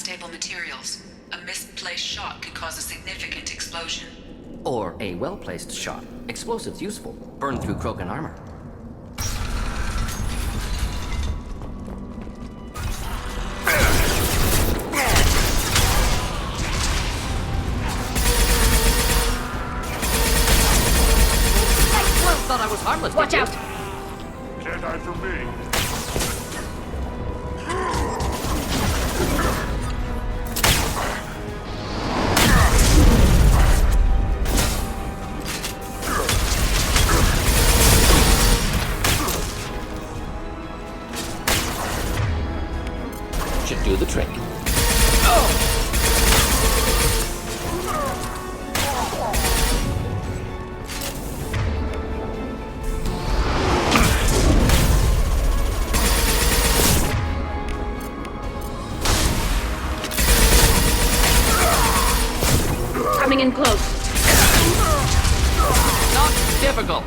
unstable materials. A misplaced shot could cause a significant explosion. Or a well-placed shot. Explosives useful. Burn through Krogan armor. Thought I was harmless. Watch out! Can't hide from me. Should do the trick. Coming in close. Not difficult.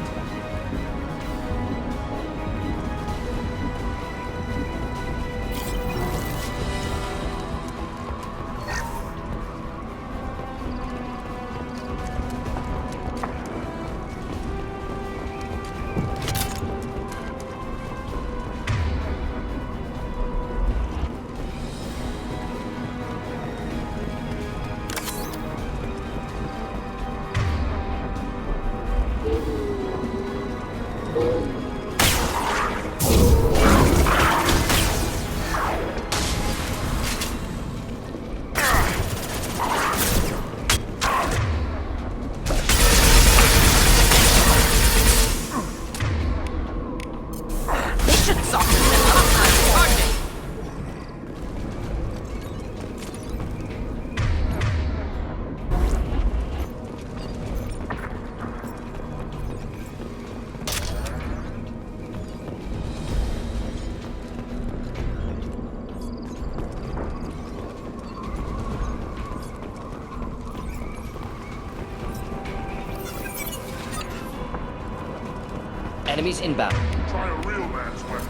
Enemies inbound. Try a real man's weapon.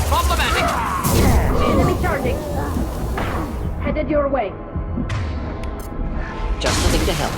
Problematic. Enemy charging. Headed your way. Just the thing to help.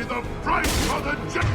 The price for the jet!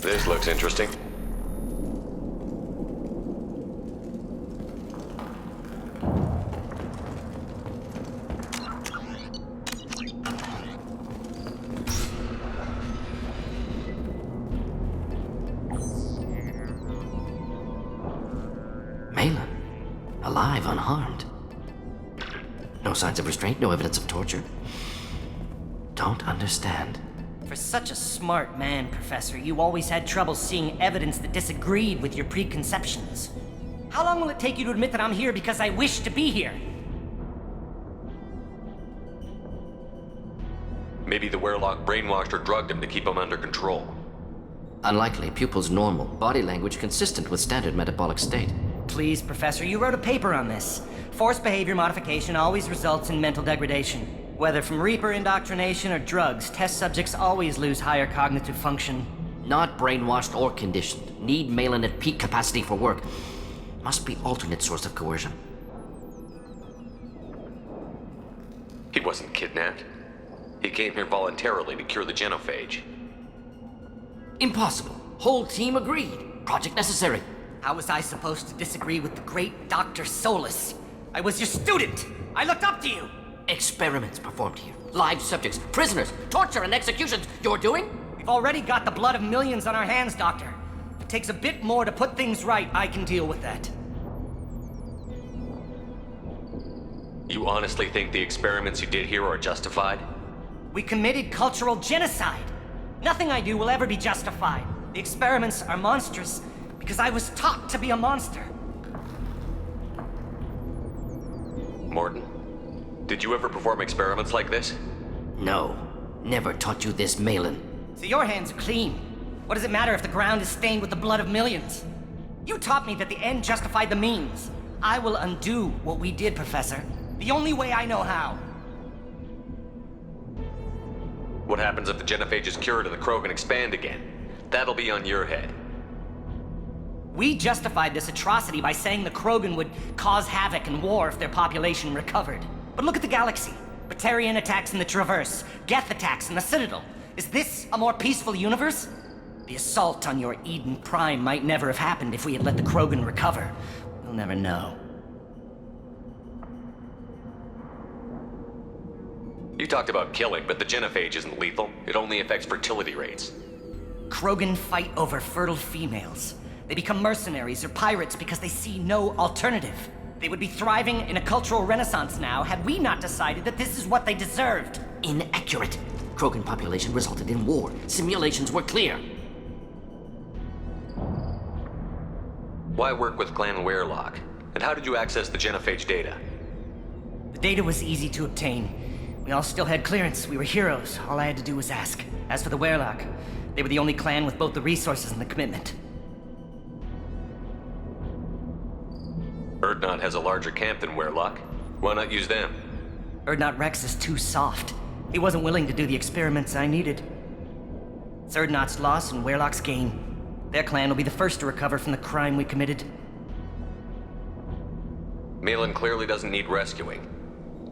This looks interesting. Malin. Alive, unharmed. No signs of restraint, no evidence of torture. Don't understand. For such a smart man, Professor, you always had trouble seeing evidence that disagreed with your preconceptions. How long will it take you to admit that I'm here because I wish to be here? Maybe the Werelock brainwashed or drugged him to keep him under control. Unlikely. Pupil's normal. Body language consistent with standard metabolic state. Please, Professor, you wrote a paper on this. Forced behavior modification always results in mental degradation. Whether from Reaper indoctrination or drugs, test subjects always lose higher cognitive function. Not brainwashed or conditioned. Need Malin at peak capacity for work. Must be alternate source of coercion. He wasn't kidnapped. He came here voluntarily to cure the genophage. Impossible. Whole team agreed. Project necessary. How was I supposed to disagree with the great Dr. Solus? I was your student! I looked up to you! Experiments performed here. Live subjects, prisoners, torture and executions. You're doing? We've already got the blood of millions on our hands, Doctor. If it takes a bit more to put things right, I can deal with that. You honestly think the experiments you did here are justified? We committed cultural genocide. Nothing I do will ever be justified. The experiments are monstrous because I was taught to be a monster. Morton, did you ever perform experiments like this? No. Never taught you this, Malin. So your hands are clean. What does it matter if the ground is stained with the blood of millions? You taught me that the end justified the means. I will undo what we did, Professor. The only way I know how. What happens if the genophage is cured and the Krogan expand again? That'll be on your head. We justified this atrocity by saying the Krogan would cause havoc and war if their population recovered. But look at the galaxy. Batarian attacks in the Traverse, Geth attacks in the Citadel. Is this a more peaceful universe? The assault on your Eden Prime might never have happened if we had let the Krogan recover. We'll never know. You talked about killing, but the genophage isn't lethal. It only affects fertility rates. Krogan fight over fertile females. They become mercenaries or pirates because they see no alternative. They would be thriving in a cultural renaissance now had we not decided that this is what they deserved. Inaccurate. Krogan population resulted in war. Simulations were clear. Why work with Clan Werelock? And how did you access the genophage data? The data was easy to obtain. We all still had clearance. We were heroes. All I had to do was ask. As for the Werelock, they were the only clan with both the resources and the commitment. Urdnot has a larger camp than Werelock. Why not use them? Urdnot Rex is too soft. He wasn't willing to do the experiments I needed. It's Urdnot's loss and Werelock's gain. Their clan will be the first to recover from the crime we committed. Malin clearly doesn't need rescuing.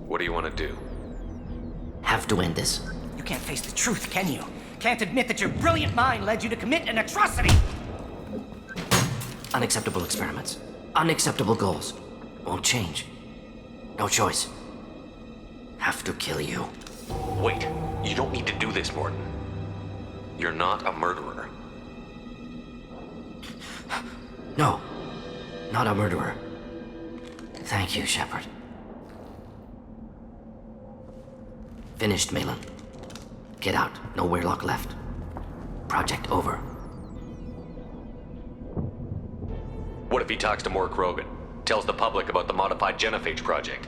What do you want to do? Have to end this. You can't face the truth, can you? Can't admit that your brilliant mind led you to commit an atrocity! Unacceptable experiments. Unacceptable goals. Won't change. No choice. Have to kill you. Wait, you don't need to do this, Morton. You're not a murderer. No. Not a murderer. Thank you, Shepard. Finished, Malin. Get out. No Werelock left. Project over. What if he talks to more Krogan? Tells the public about the modified genophage project?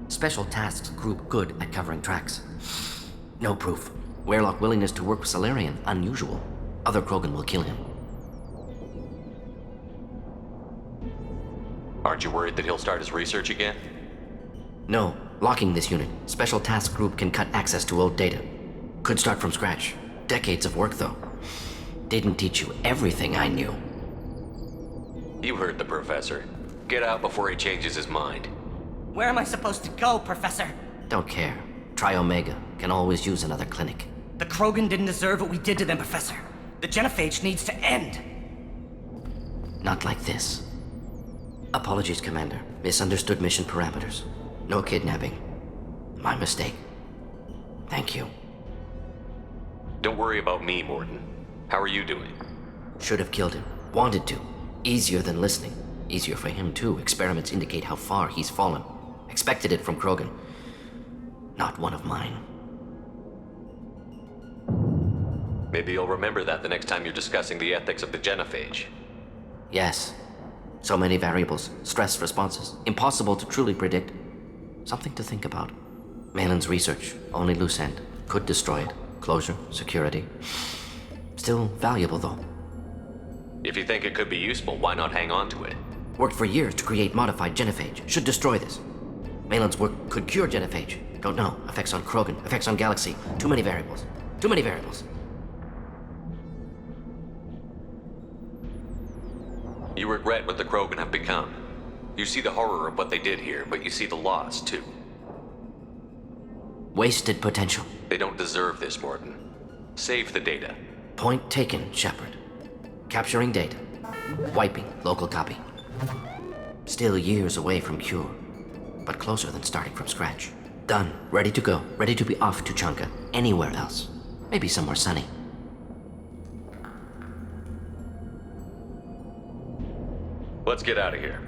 Special Tasks Group good at covering tracks. No proof. Werelock willingness to work with Salarian, unusual. Other Krogan will kill him. Aren't you worried that he'll start his research again? No. Locking this unit. Special Task Group can cut access to old data. Could start from scratch. Decades of work, though. Didn't teach you everything I knew. You heard the professor. Get out before he changes his mind. Where am I supposed to go, Professor? Don't care. Try Omega. Can always use another clinic. The Krogan didn't deserve what we did to them, Professor. The genophage needs to end. Not like this. Apologies, Commander. Misunderstood mission parameters. No kidnapping. My mistake. Thank you. Don't worry about me, Mordin. How are you doing? Should have killed him. Wanted to. Easier than listening. Easier for him, too. Experiments indicate how far he's fallen. Expected it from Krogan. Not one of mine. Maybe you'll remember that the next time you're discussing the ethics of the genophage. Yes. So many variables. Stress responses. Impossible to truly predict. Something to think about. Malin's research. Only loose end. Could destroy it. Closure. Security. Still valuable, though. If you think it could be useful, why not hang on to it? Worked for years to create modified genophage. Should destroy this. Malin's work could cure genophage. Don't know. Effects on Krogan. Effects on Galaxy. Too many variables. Too many variables. You regret what the Krogan have become. You see the horror of what they did here, but you see the loss, too. Wasted potential. They don't deserve this, Mordin. Save the data. Point taken, Shepard. Capturing data. Wiping local copy. Still years away from cure, but closer than starting from scratch. Done. Ready to go. Ready to be off to Chanka. Anywhere else. Maybe somewhere sunny. Let's get out of here.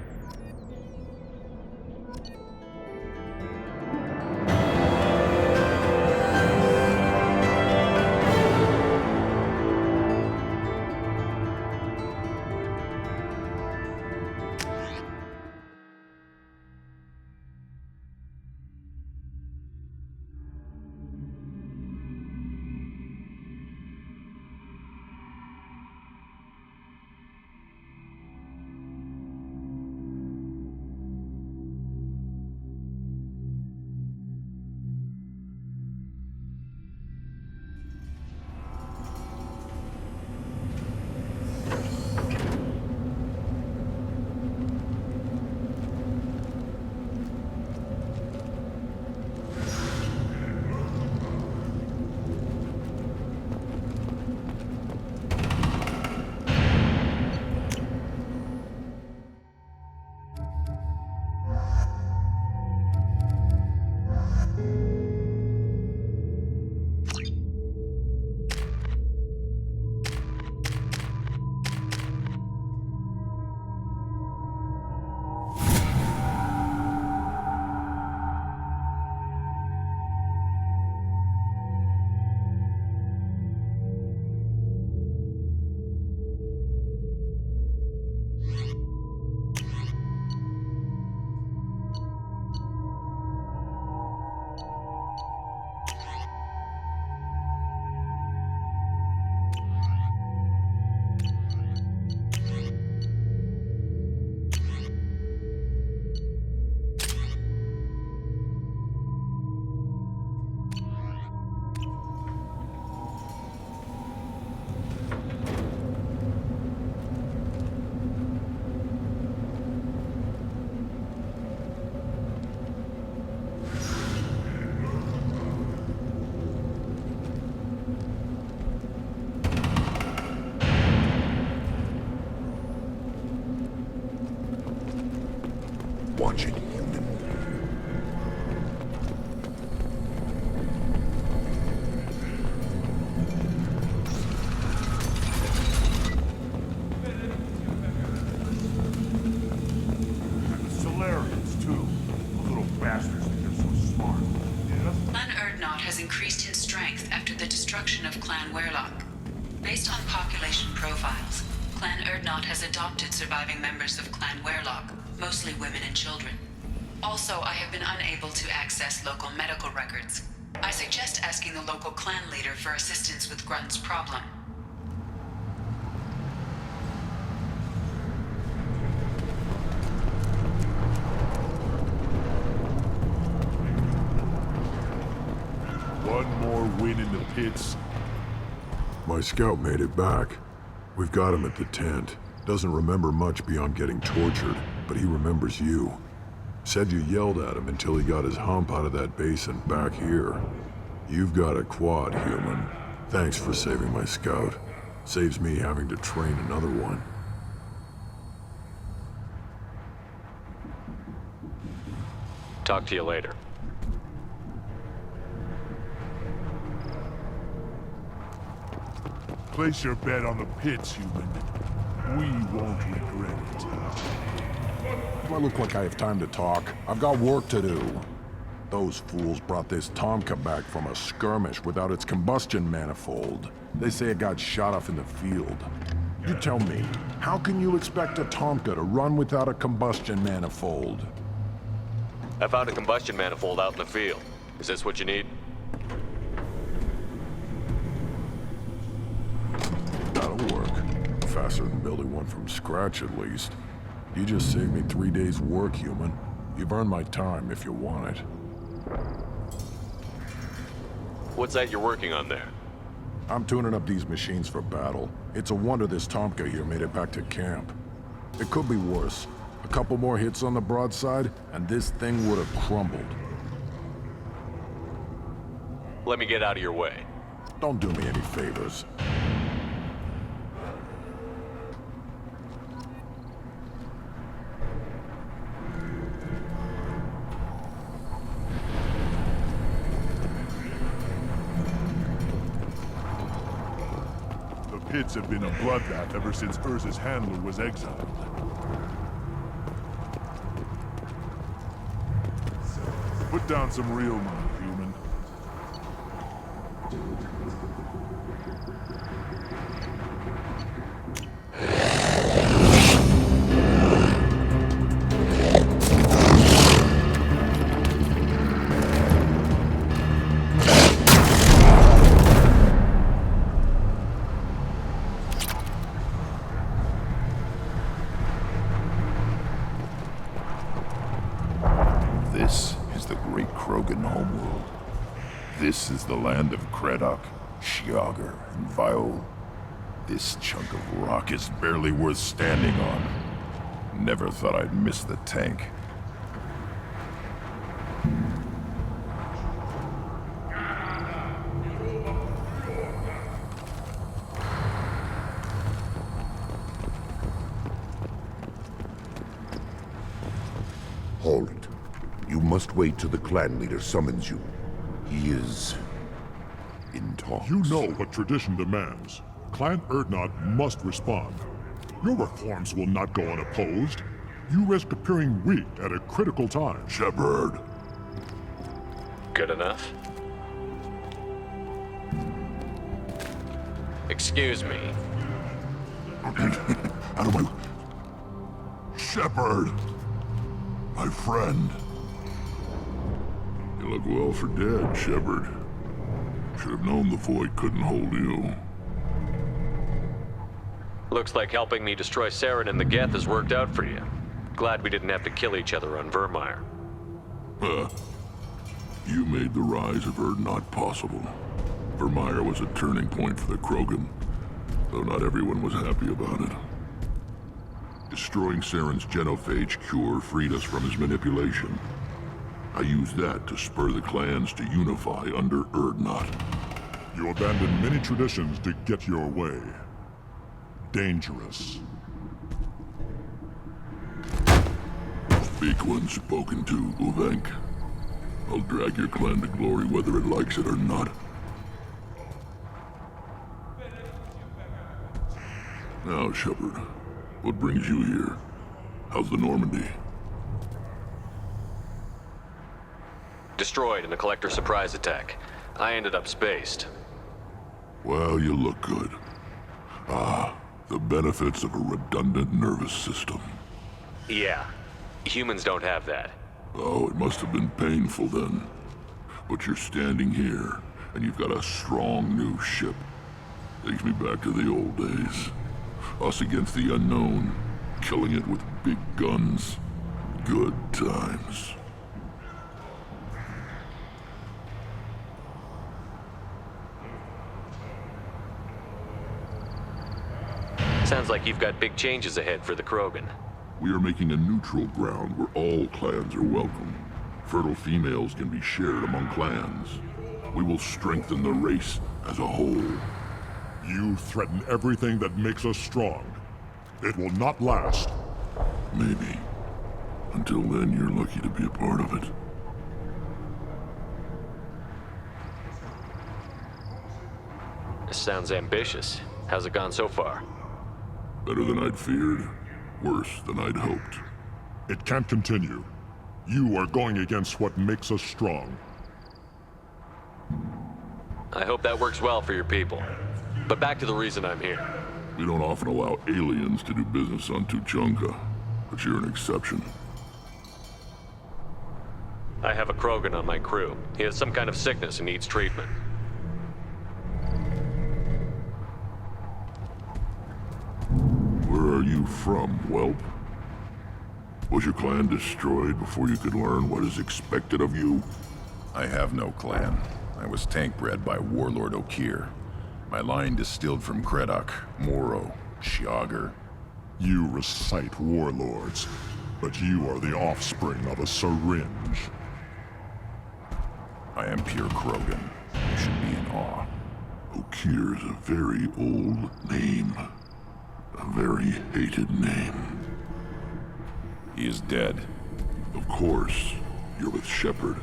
Watch it, human. Solarians, too. Those little bastards think they're so smart. Yeah? Clan Urdnot has increased in strength after the destruction of Clan Werlock. Based on population profiles, Clan Urdnot has adopted surviving members of Clan Werlock, mostly women and children. Also, I have been unable to access local medical records. I suggest asking the local clan leader for assistance with Grunt's problem. One more win in the pits. My scout made it back. We've got him at the tent. Doesn't remember much beyond getting tortured, but he remembers you. Said you yelled at him until he got his hump out of that basin back here. You've got a quad, human. Thanks for saving my scout. Saves me having to train another one. Talk to you later. Place your bet on the pits, human. We won't regret it. Do I look like I have time to talk? I've got work to do. Those fools brought this Tomka back from a skirmish without its combustion manifold. They say it got shot off in the field. You tell me, how can you expect a Tomka to run without a combustion manifold? I found a combustion manifold out in the field. Is this what you need? That'll work. Faster than building one from scratch, at least. You just saved me 3 days' work, human. You've earned my time if you want it. What's that you're working on there? I'm tuning up these machines for battle. It's a wonder this Tomka here made it back to camp. It could be worse. A couple more hits on the broadside, and this thing would have crumbled. Let me get out of your way. Don't do me any favors. The pits have been a bloodbath ever since Urza's handler was exiled. Put down some real money, human. This is the great Krogan homeworld. This is the land of Kredok, Shiagar, and Viol. This chunk of rock is barely worth standing on. Never thought I'd miss the tank. Halt. You must wait till the clan leader summons you. He is in talks. You know what tradition demands. Clan Urdnot must respond. Your reforms will not go unopposed. You risk appearing weak at a critical time. Shepard. Good enough? Excuse me. Out of my... Shepard! My friend. You look well for dead, Shepard. Should have known the Void couldn't hold you. Looks like helping me destroy Saren and the Geth has worked out for you. Glad we didn't have to kill each other on Vermeer. You made the rise of Urdnot possible. Vermeer was a turning point for the Krogan, though not everyone was happy about it. Destroying Saren's genophage cure freed us from his manipulation. I used that to spur the clans to unify under Urdnot. You abandoned many traditions to get your way. Dangerous. Speak when spoken to, Uvenk. I'll drag your clan to glory whether it likes it or not. Now, Shepard, what brings you here? How's the Normandy? Destroyed in the Collector surprise attack. I ended up spaced. Well, you look good. The benefits of a redundant nervous system. Yeah. Humans don't have that. Oh, it must have been painful then. But you're standing here, and you've got a strong new ship. Takes me back to the old days. Us against the unknown, killing it with big guns. Good times. Sounds like you've got big changes ahead for the Krogan. We are making a neutral ground where all clans are welcome. Fertile females can be shared among clans. We will strengthen the race as a whole. You threaten everything that makes us strong. It will not last. Maybe. Until then, you're lucky to be a part of it. This sounds ambitious. How's it gone so far? Better than I'd feared. Worse than I'd hoped. It can't continue. You are going against what makes us strong. I hope that works well for your people. But back to the reason I'm here. We don't often allow aliens to do business on Tuchanka, but you're an exception. I have a Krogan on my crew. He has some kind of sickness and needs treatment. Where are you from, whelp? Was your clan destroyed before you could learn what is expected of you? I have no clan. I was tank bred by Warlord Okeer. My line distilled from Kredok, Moro, Shiagar. You recite warlords, but you are the offspring of a syringe. I am pure Krogan. You should be in awe. Okeer is a very old name. A very hated name. He is dead. Of course. You're with Shepard.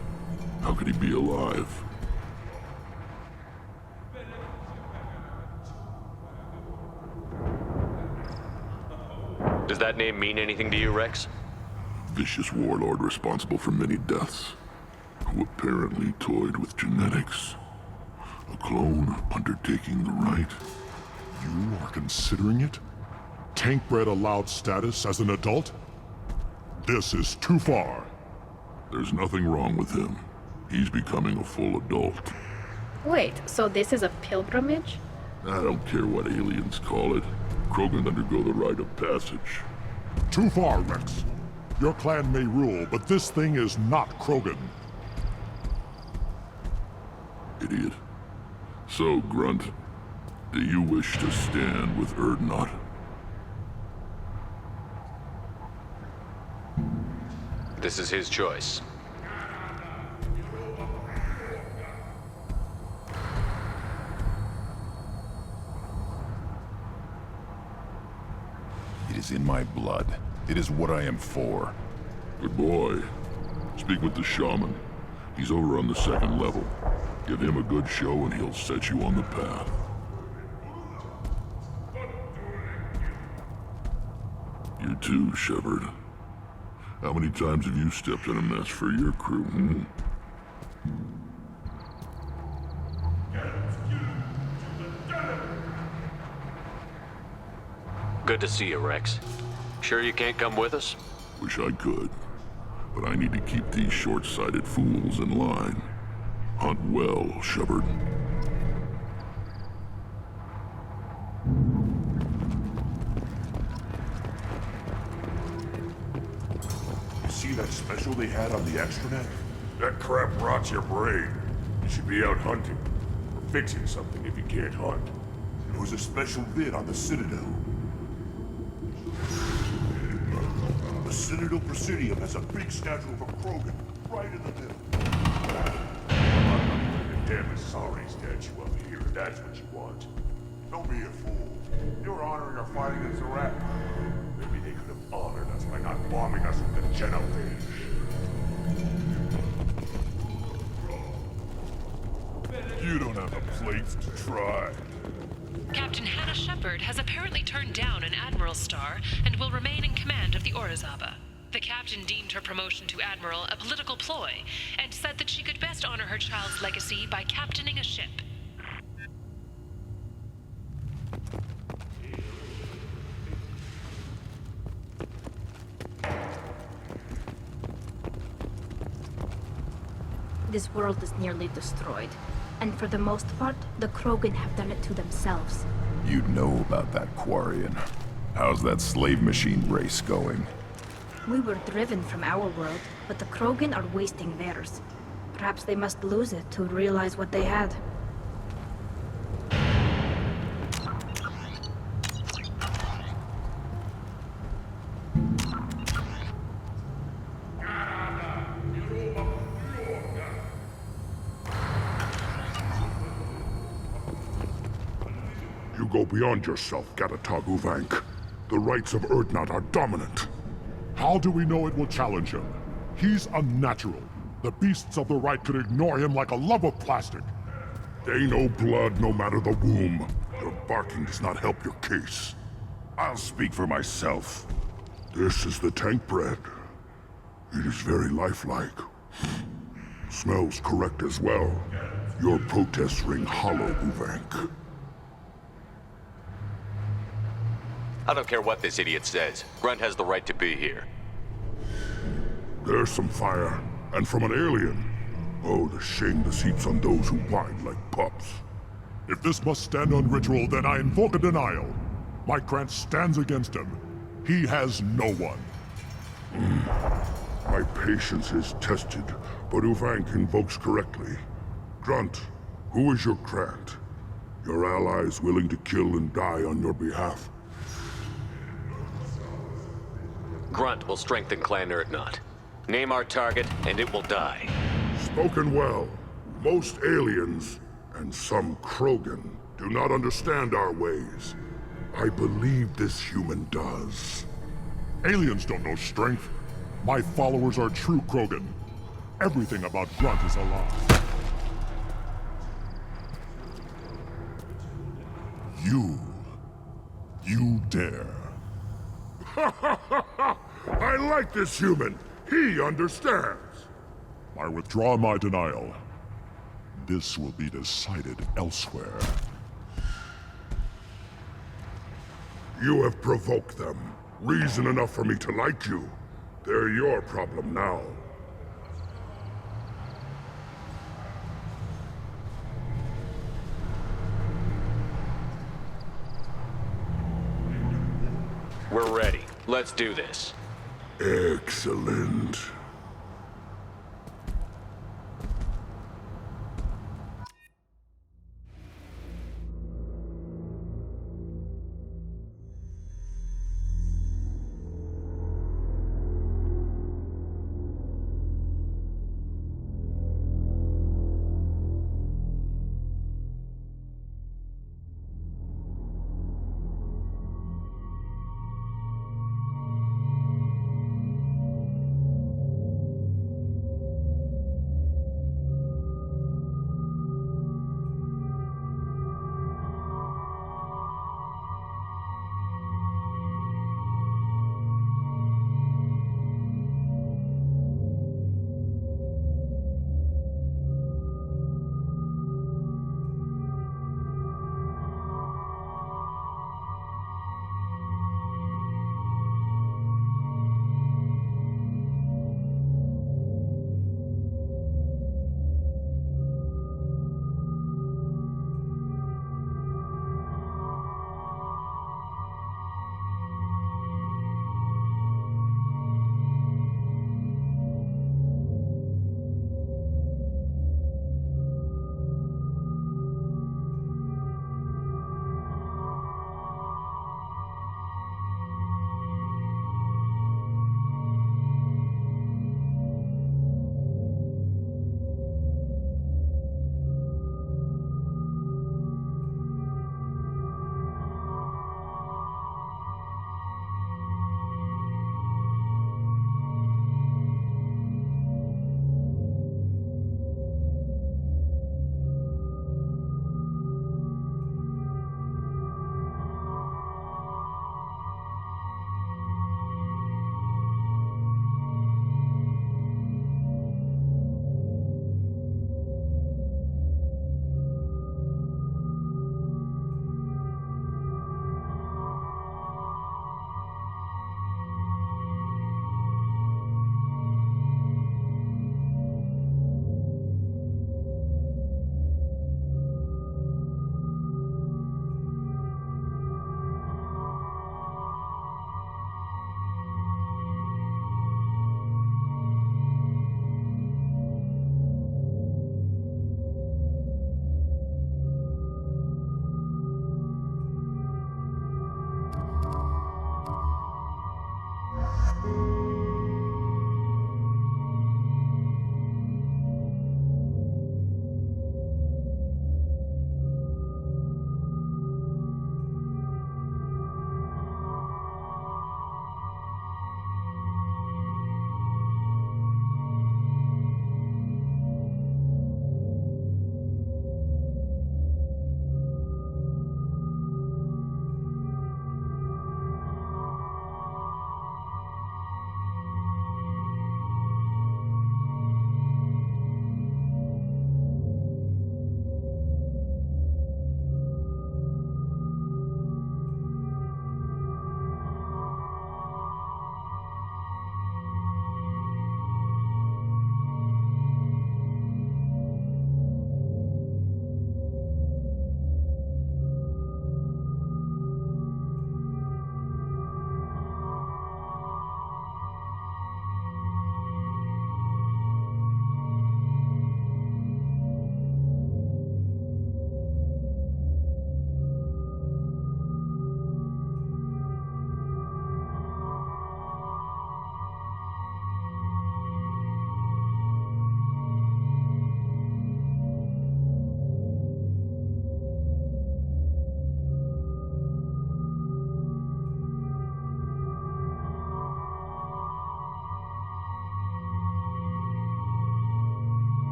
How could he be alive? Does that name mean anything to you, Rex? Vicious warlord responsible for many deaths, who apparently toyed with genetics. A clone undertaking the right. You are considering it? Tank-bred allowed status as an adult? This is too far. There's nothing wrong with him. He's becoming a full adult. Wait, so this is a pilgrimage? I don't care what aliens call it. Krogan undergo the rite of passage. Too far, Rex. Your clan may rule, but this thing is not Krogan. Idiot. So, Grunt, do you wish to stand with Urdnot? This is his choice. It is in my blood. It is what I am for. Good boy. Speak with the shaman. He's over on the second level. Give him a good show and he'll set you on the path. You too, Shepard. How many times have you stepped in a mess for your crew, hmm? Good to see you, Rex. Sure you can't come with us? Wish I could. But I need to keep these short-sighted fools in line. Hunt well, Shepard. See that special they had on the extranet? That crap rots your brain. You should be out hunting. Or fixing something if you can't hunt. There was a special vid on the Citadel. The Citadel Presidium has a big statue of a Krogan right in the middle. A damn sorry statue up here, if that's what you want. Don't be a fool. You're honoring our fight against Iraq. Maybe they could have honored us by not bombing us with the Genophage. You don't have the plates to try. Captain Hannah Shepard has apparently turned down an Admiral's star and will remain in command of the Orizaba. The captain deemed her promotion to Admiral a political ploy and said that she could best honor her child's legacy by captaining a ship. This world is nearly destroyed. And for the most part, the Krogan have done it to themselves. You'd know about that Quarian. How's that slave machine race going? We were driven from our world, but the Krogan are wasting theirs. Perhaps they must lose it to realize what they had. You go beyond yourself, Gatatog Uvank. The rights of Urdnot are dominant. How do we know it will challenge him? He's unnatural. The beasts of the right could ignore him like a lump of plastic. They know blood no matter the womb. Your barking does not help your case. I'll speak for myself. This is the tank bread. It is very lifelike. Smells correct as well. Your protests ring hollow, Uvank. I don't care what this idiot says. Grunt has the right to be here. There's some fire, and from an alien. Oh, the shame this heaps on those who whine like pups. If this must stand on ritual, then I invoke a denial. Mike Grant stands against him. He has no one. My patience is tested, but Uvank invokes correctly. Grunt, who is your Grant? Your allies willing to kill and die on your behalf? Grunt will strengthen Clan Urdnot. Name our target, and it will die. Spoken well. Most aliens, and some Krogan, do not understand our ways. I believe this human does. Aliens don't know strength. My followers are true Krogan. Everything about Grunt is a lie. You dare. I like this human. He understands. I withdraw my denial. This will be decided elsewhere. You have provoked them. Reason enough for me to like you. They're your problem now. We're ready. Let's do this. Excellent.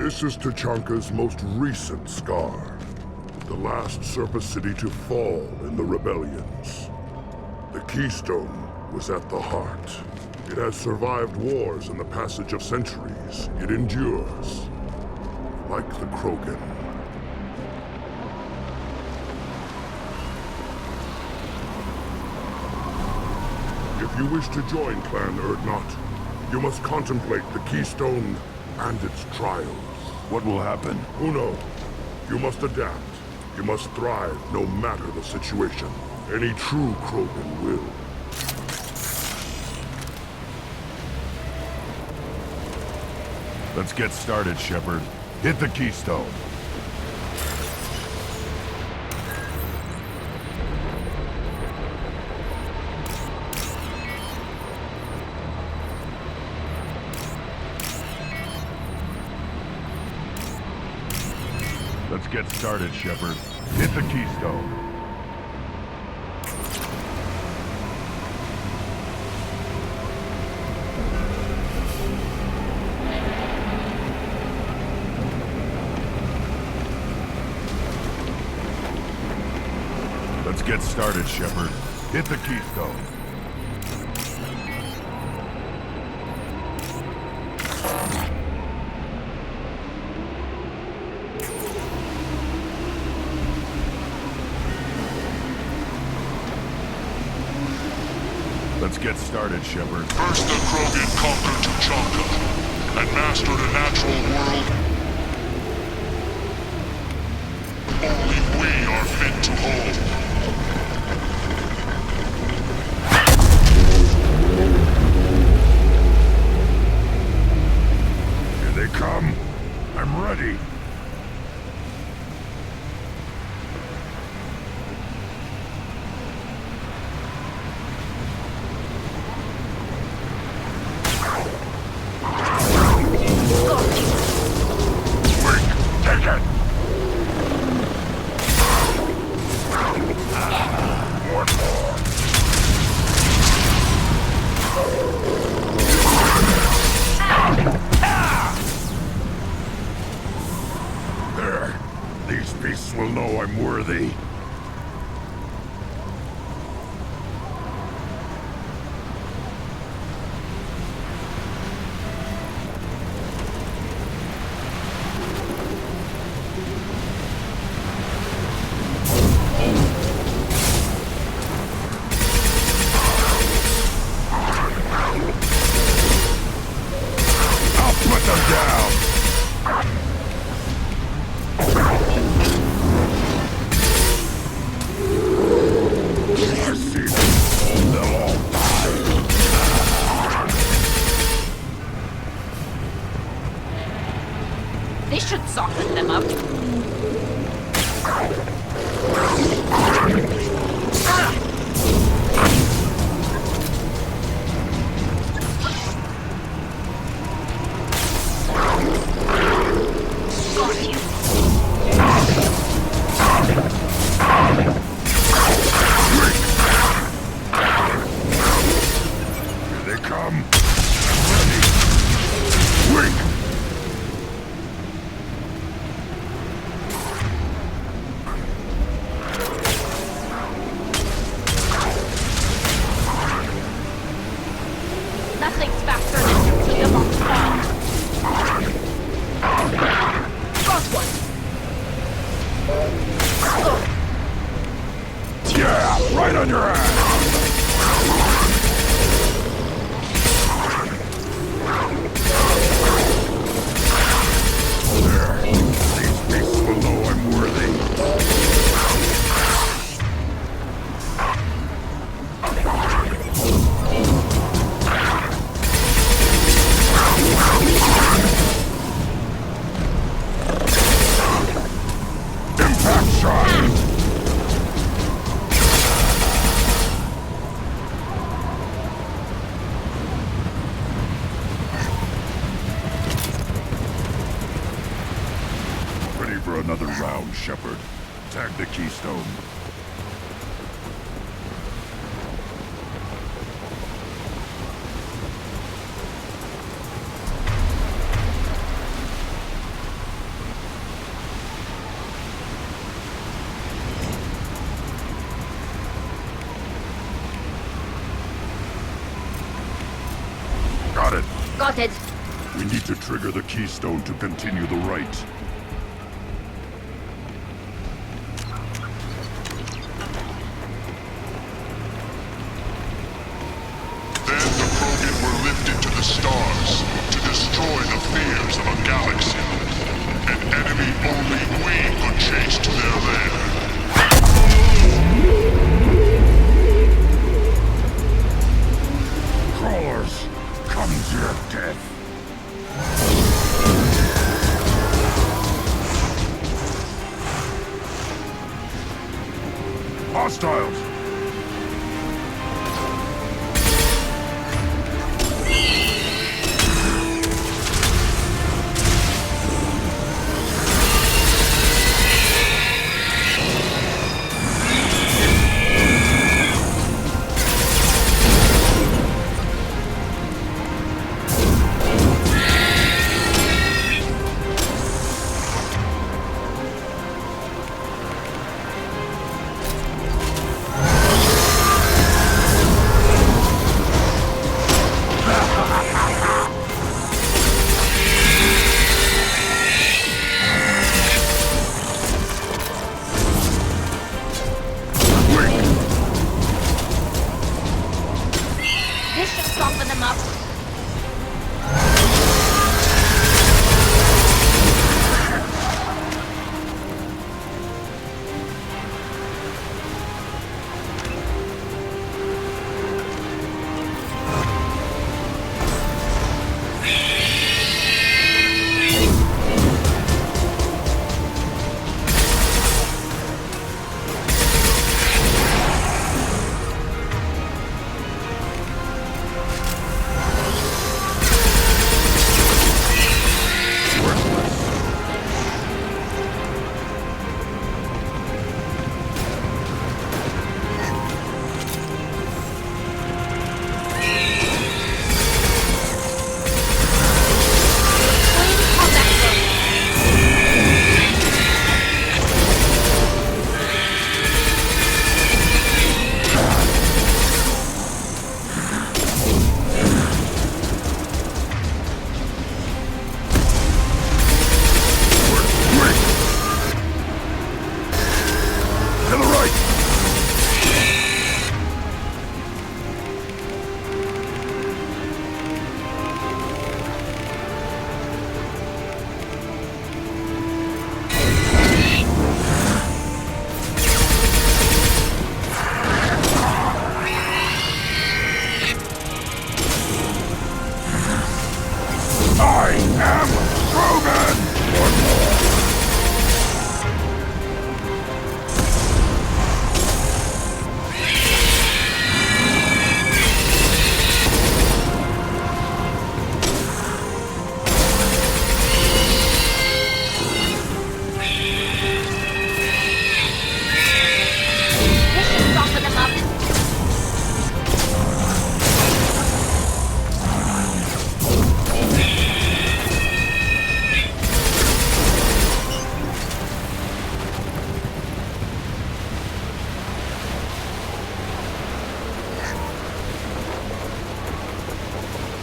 This is Tachanka's most recent scar. The last surface city to fall in the rebellions. The Keystone was at the heart. It has survived wars and the passage of centuries. It endures. Like the Krogan. If you wish to join Clan Urdnot, you must contemplate the Keystone and its trials. What will happen? Who knows? You must adapt. You must thrive no matter the situation. Any true Krogan will. Let's get started, Shepard. Hit the Keystone. Let's get started, Shepard. Hit the Keystone. Let's get started, Shepard. Hit the Keystone. Let's get started, Shepard. First the Krogan conquered Tuchanka and mastered a natural world only we are fit to hold. Here they come. I'm ready. These beasts will know I'm worthy. I'll put them down. This should soften them up. Here they come. I'm ready. Wait. Nothing's faster than to see them on spawn. Got one. Yeah, right on your ass. There. These beasts will know I'm worthy. Impact shot! Ready for another round, Shepard. Tag the Keystone. Spotted. We need to trigger the keystone to continue the right. Then the Krogan were lifted to the stars to destroy the fears of a galaxy. An enemy only we could chase to their lair. Crawlers, come to your death. Hostiles! This should soften them up.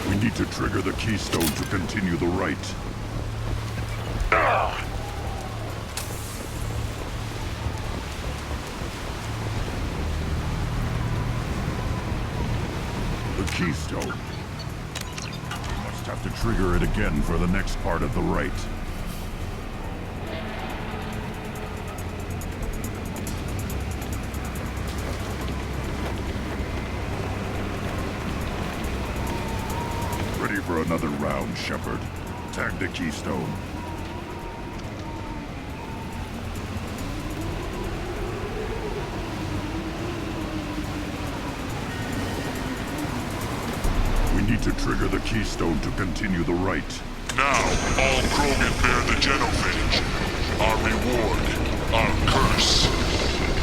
We need to trigger the keystone to continue the right. The keystone. Must have to trigger it again for the next part of the right. Ready for another round, Shepard. Tag the keystone. We need to trigger the keystone to continue the right. Now, all Krogan bear the genophage. Our reward, our curse.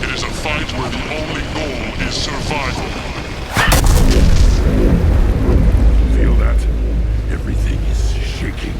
It is a fight where the only goal is survival. Feel that? Everything is shaking.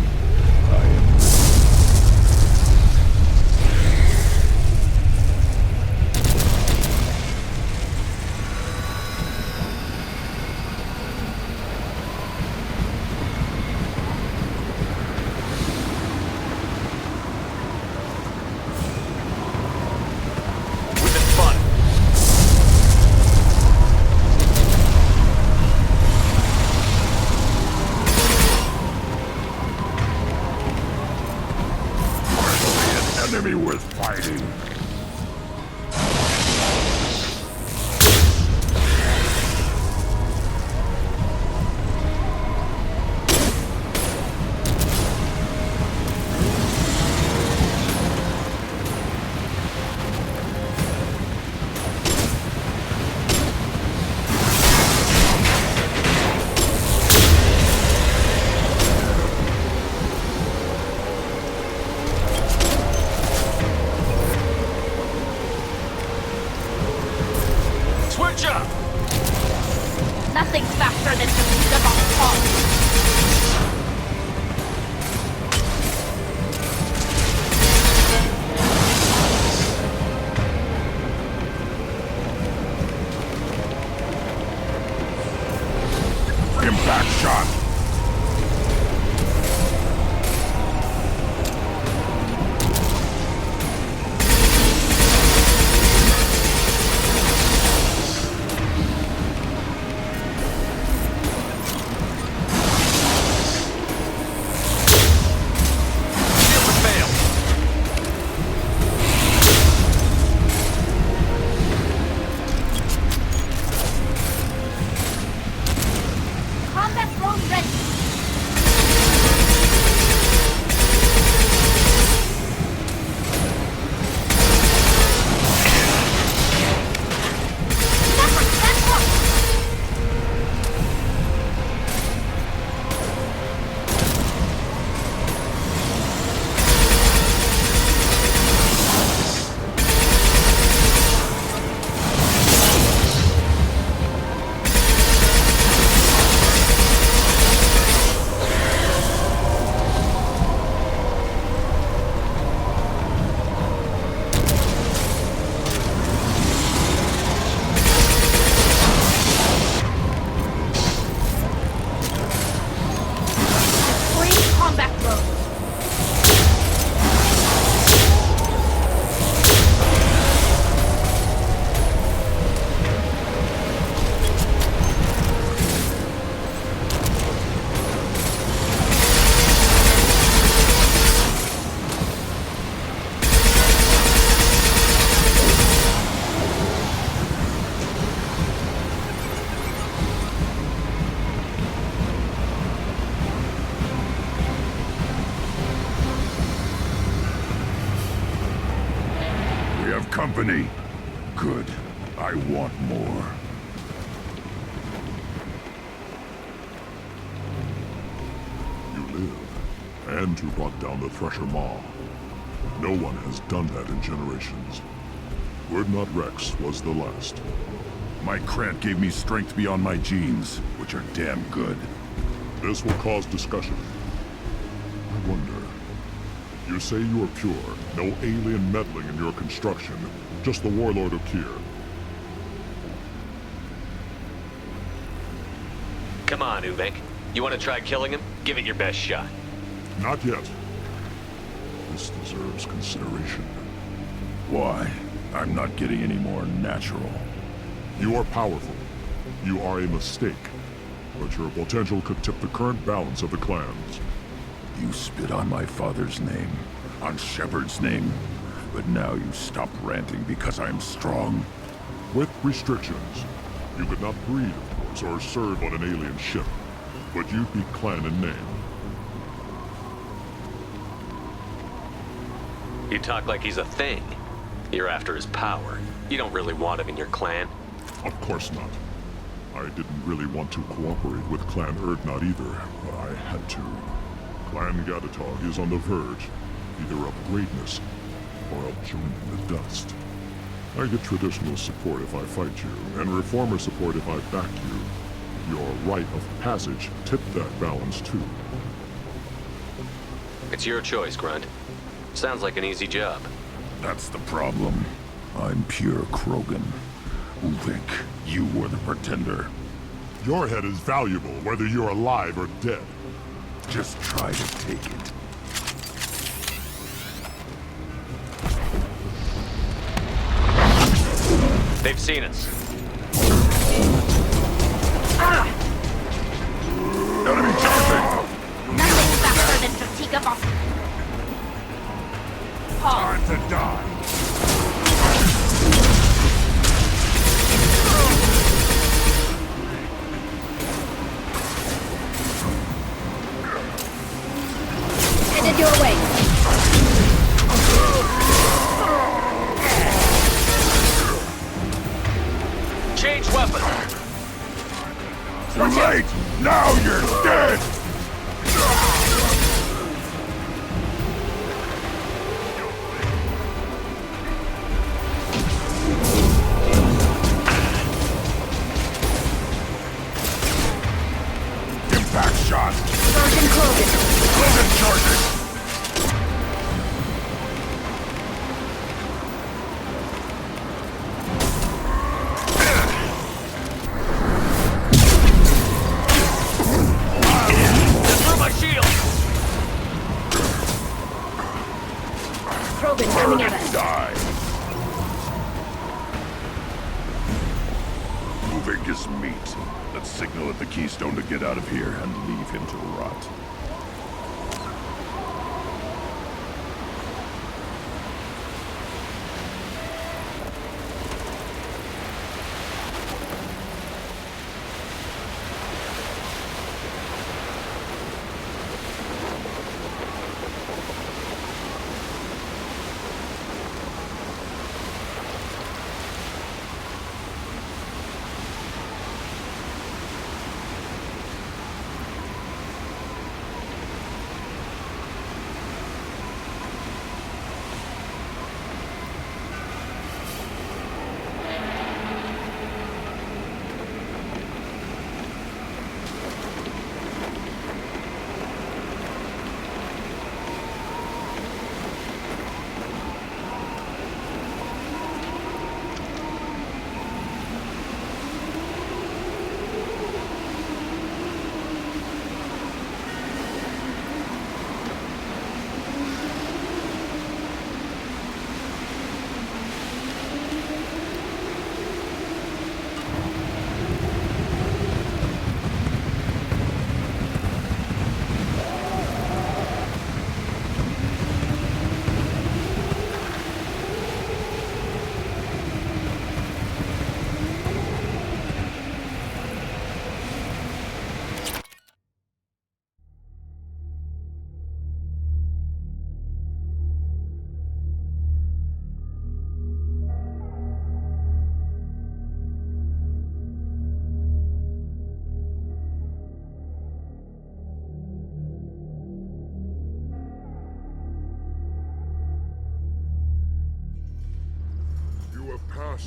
Nothing's faster than to beat them off pause. Impact shot! Combat drone ready. Combat drone. We have company. Good. I want more. You live. And you brought down the Thresher Maw. No one has done that in generations. Urdnot Rex was the last. My Krant gave me strength beyond my genes, which are damn good. This will cause discussion. I wonder. You say you are pure, no alien meddling in your construction, just the Warlord of Tyr. Come on, Uvek. You want to try killing him? Give it your best shot. Not yet. This deserves consideration. Why? I'm not getting any more natural. You are powerful. You are a mistake. But your potential could tip the current balance of the clans. You spit on my father's name, on Shepard's name, but now you stop ranting because I'm strong. With restrictions. You could not breed, of course, or serve on an alien ship. But you'd be clan in name. You talk like he's a thing. You're after his power. You don't really want him in your clan. Of course not. I didn't really want to cooperate with Clan Urdnot either, but I had to. Clan Gatatog is on the verge, either of greatness or of joining the dust. I get traditional support if I fight you, and reformer support if I back you. Your rite of passage tipped that balance too. It's your choice, Grunt. Sounds like an easy job. That's the problem. I'm pure Krogan. Uvek, you were the pretender. Your head is valuable, whether you're alive or dead. Just try to take it. They've seen us. Enemy charging! Nothing's faster than to take them off. Pause. Time to die! Headed your way. Change weapon! Too late! Now you're dead! shot! Sergeant Krogan! Krogan charges! Through my shield! Krogan coming at us. Die! Moving is meat. Let's signal at the Keystone to get out of here and leave him to rot.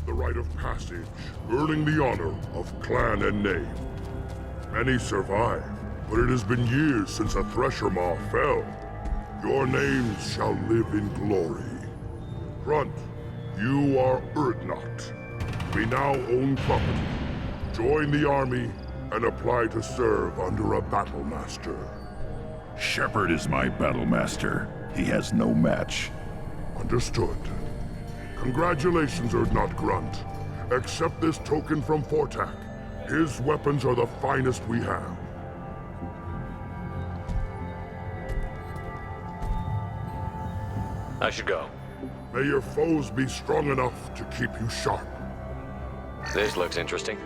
The rite of passage, earning the honor of clan and name. Many survive, but it has been years since a Thresher Maw fell. Your names shall live in glory. Grunt, you are Urdnot. We now own property. Join the army and apply to serve under a battle master. Shepard is my battle master. He has no match. Understood. Congratulations, Urdnot Grunt. Accept this token from Fortak. His weapons are the finest we have. I should go. May your foes be strong enough to keep you sharp. This looks interesting.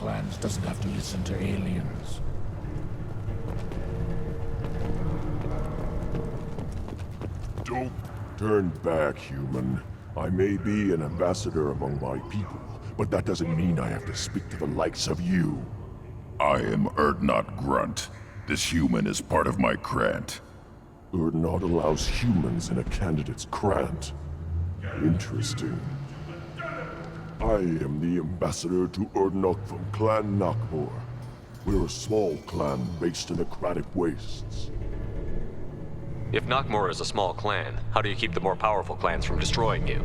clans doesn't have to listen to aliens. Don't turn back, human. I may be an ambassador among my people, but that doesn't mean I have to speak to the likes of you. I am Urdnot Grunt. This human is part of my Krant. Urdnot allows humans in a candidate's Krant. Interesting. I am the ambassador to Urdnot from Clan Nakmor. We're a small clan based in the Kratic Wastes. If Nakmor is a small clan, how do you keep the more powerful clans from destroying you?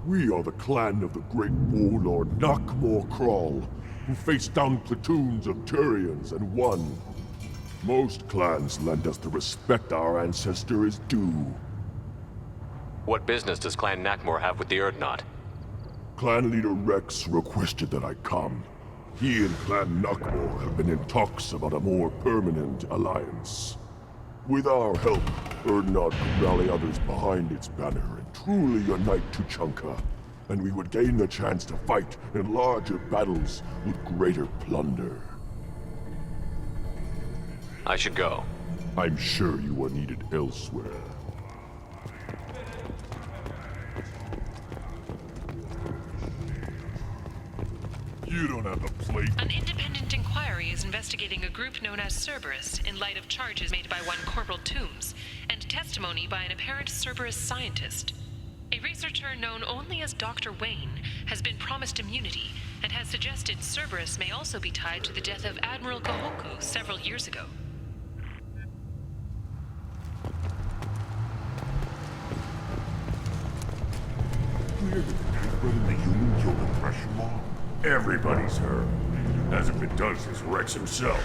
We are the clan of the great warlord Nakmor Kral, who faced down platoons of Turians and won. Most clans lend us the respect our ancestor is due. What business does Clan Nakmor have with the Urdnot? Clan leader Rex requested that I come. He and Clan Nakmor have been in talks about a more permanent alliance. With our help, Urdnot could rally others behind its banner and truly unite Tuchanka, and we would gain the chance to fight in larger battles with greater plunder. I should go. I'm sure you are needed elsewhere. You don't have a plate. An independent inquiry is investigating a group known as Cerberus in light of charges made by one Corporal Toombs and testimony by an apparent Cerberus scientist. A researcher known only as Dr. Wayne has been promised immunity and has suggested Cerberus may also be tied to the death of Admiral Kahoku several years ago. Clear that the Nightbird and the human killed the Thresher Maw? Everybody's heard. As if it does this Rex himself.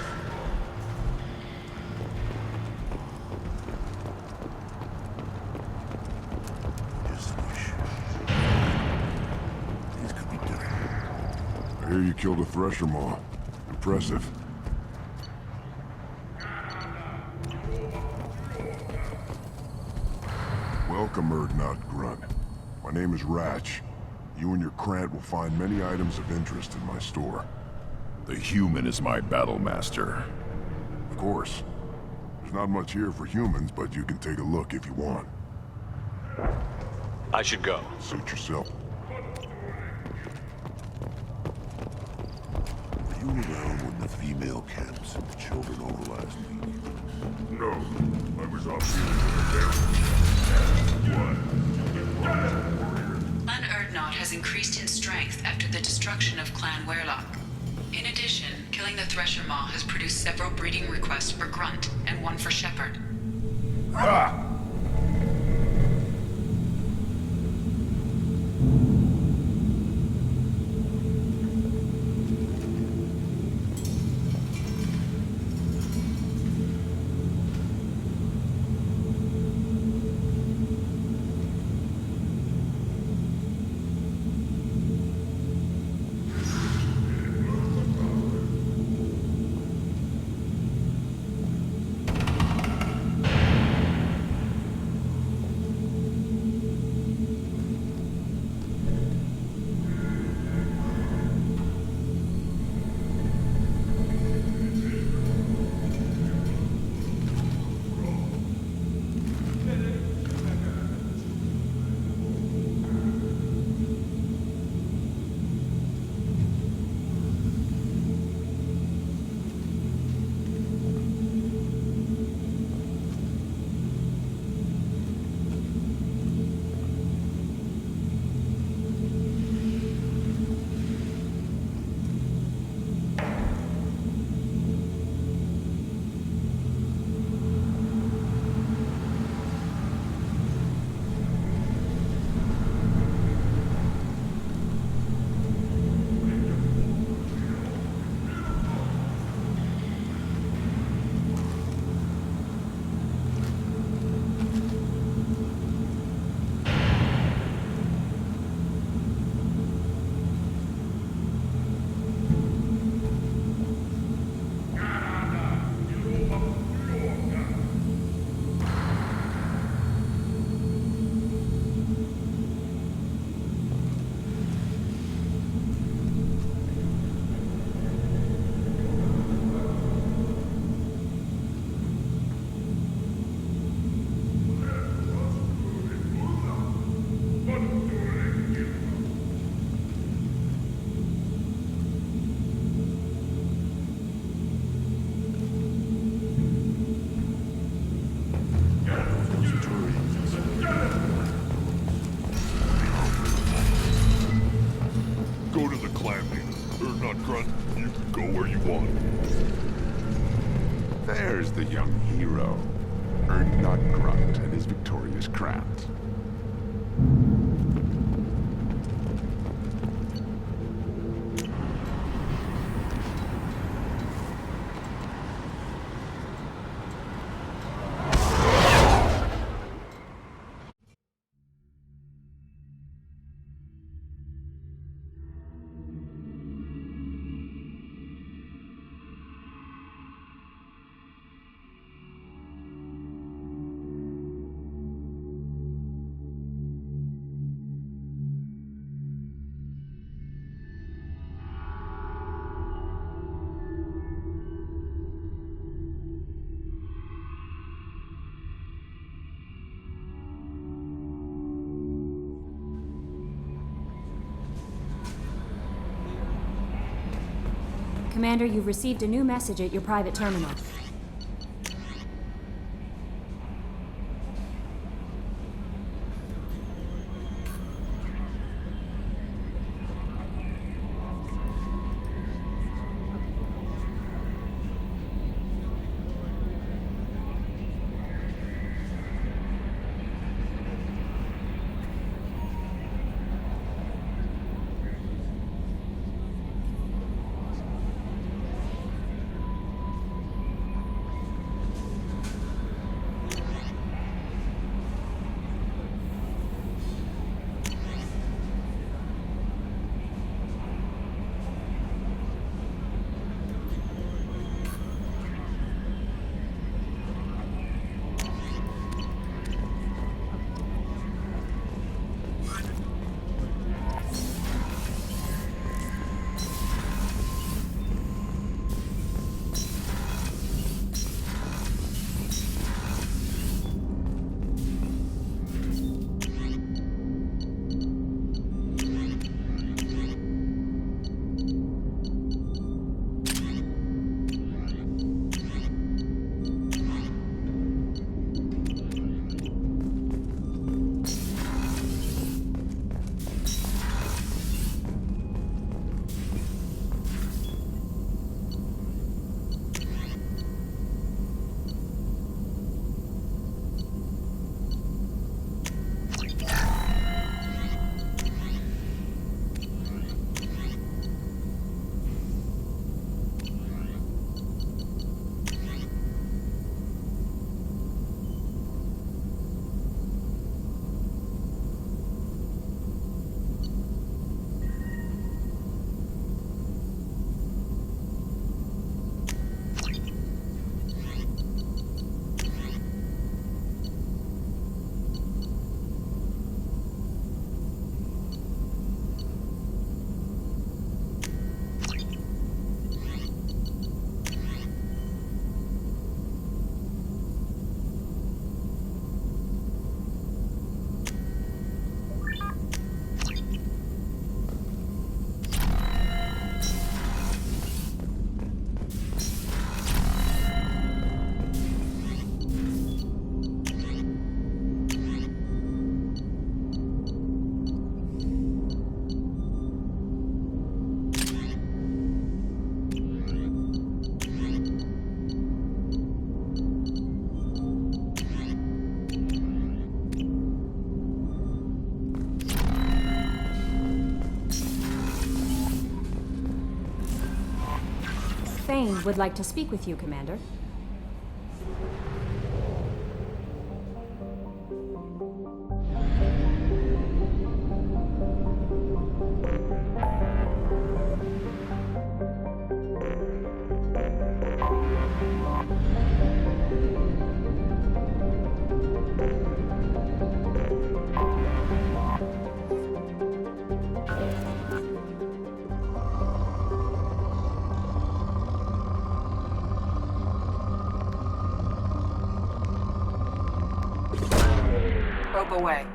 These could be different. I hear you killed a Thresher Maw. Impressive. Welcome, Urdnot Grunt. My name is Ratch. You and your Krant will find many items of interest in my store. The human is my battle master. Of course. There's not much here for humans, but you can take a look if you want. I should go. Suit yourself. Were you around when the female camps and the children over last week? No. I was off Clan Urdnot has increased in strength after the destruction of Clan Werlock. In addition, killing the Thresher Maw has produced several breeding requests for Grunt and one for Shepherd. Ah! where you want. There's the young hero. Urdnot Grunt and his victorious crowns. Commander, you've received a new message at your private terminal. Thane would like to speak with you, Commander. Probe away.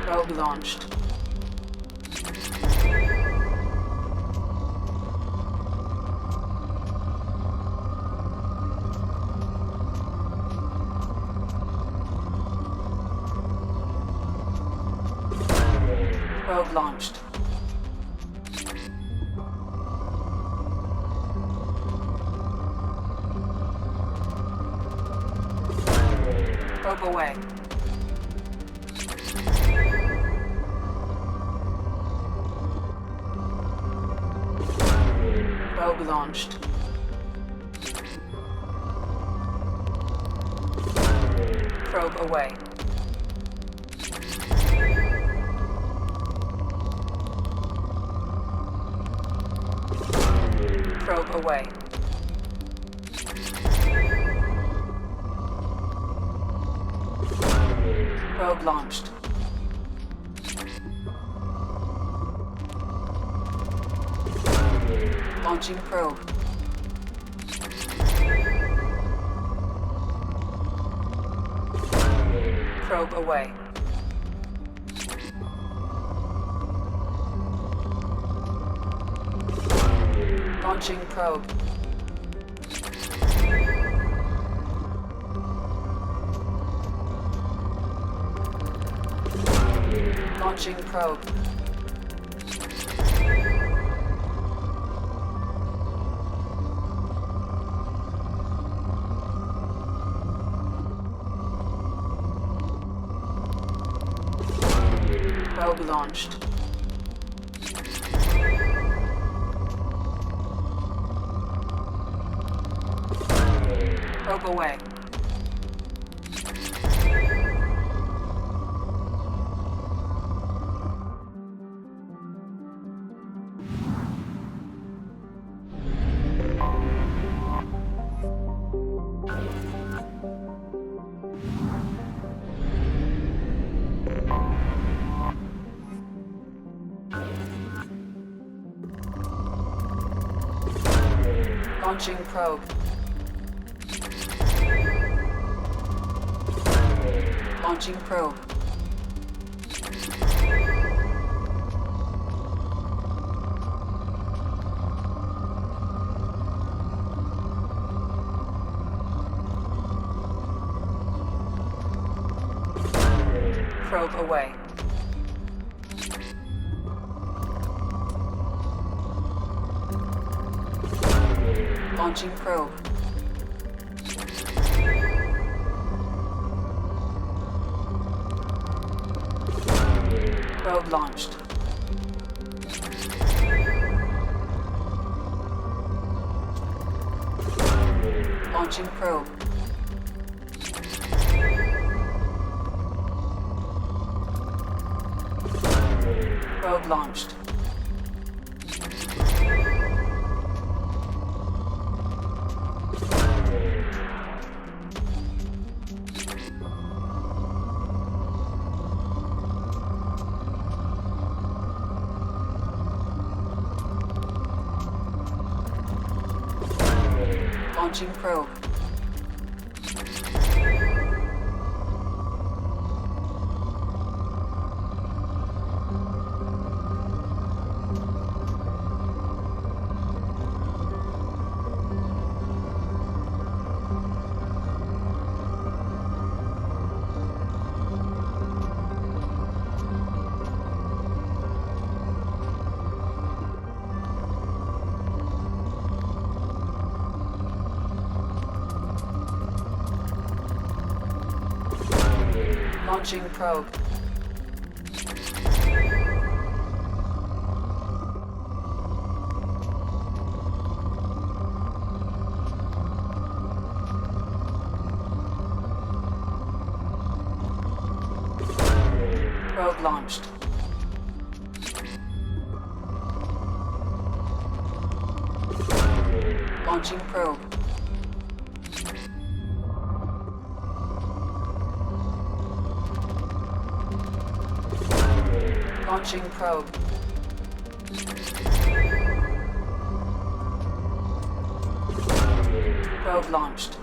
Probe launched. Probe launched. Probe away. Probe launched. Probe away. Probe away. Probe launched. Launching probe. Probe away. Launching probe. Launching probe. Probe launched. Probe away. Launching probe. Launching probe. Probe away. Launching probe. Probe launched. Launching probe. Probe launched. Launching probe. Launching probe. Probe launched. Launching probe. Launching probe. Probe launched.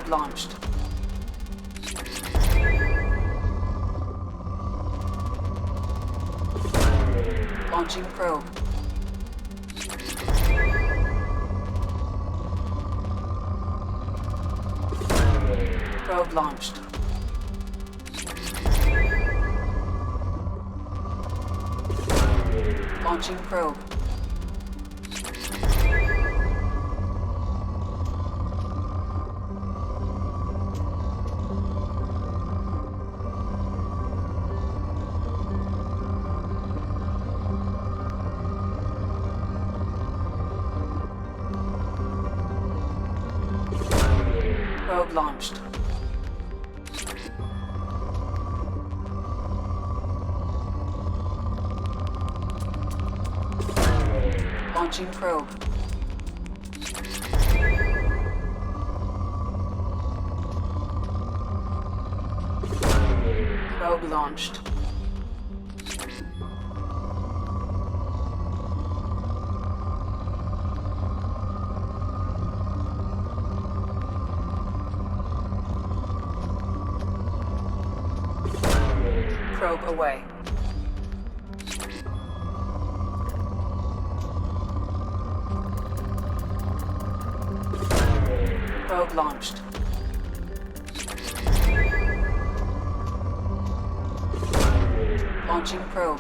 Probe launched. Launching probe. Probe launched. Launching probe. Probe launched. Launching probe. Probe launched. Probe away. Probe launched. Launching probe.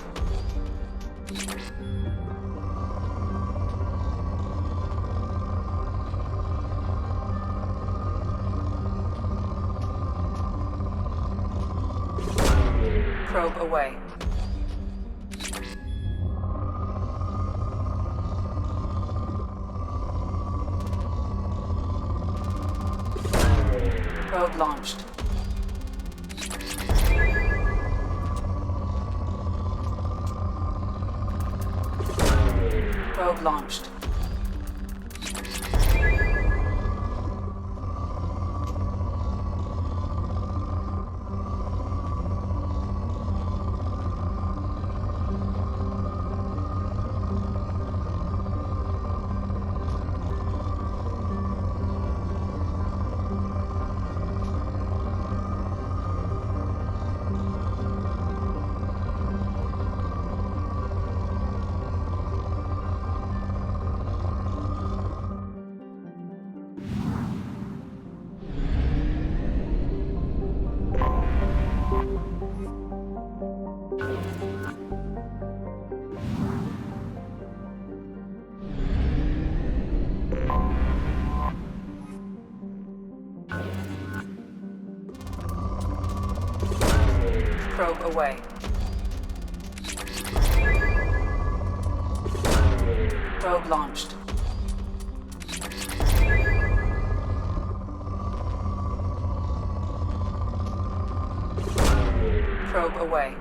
Probe away. Probe launched. Probe launched. Probe away. Probe launched. Probe away.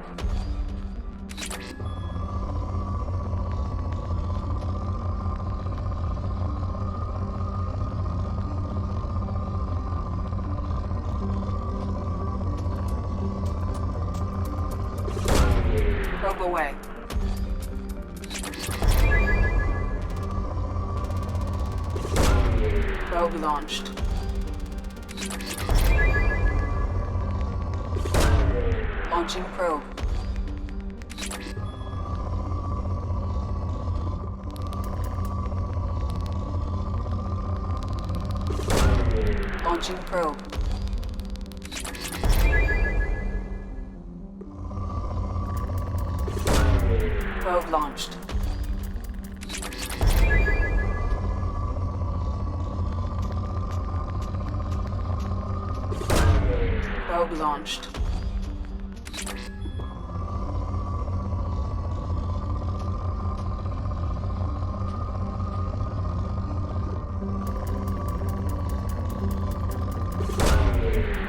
Probe away. Probe launched. Launching probe. Launching probe. Probe launched. Probe launched.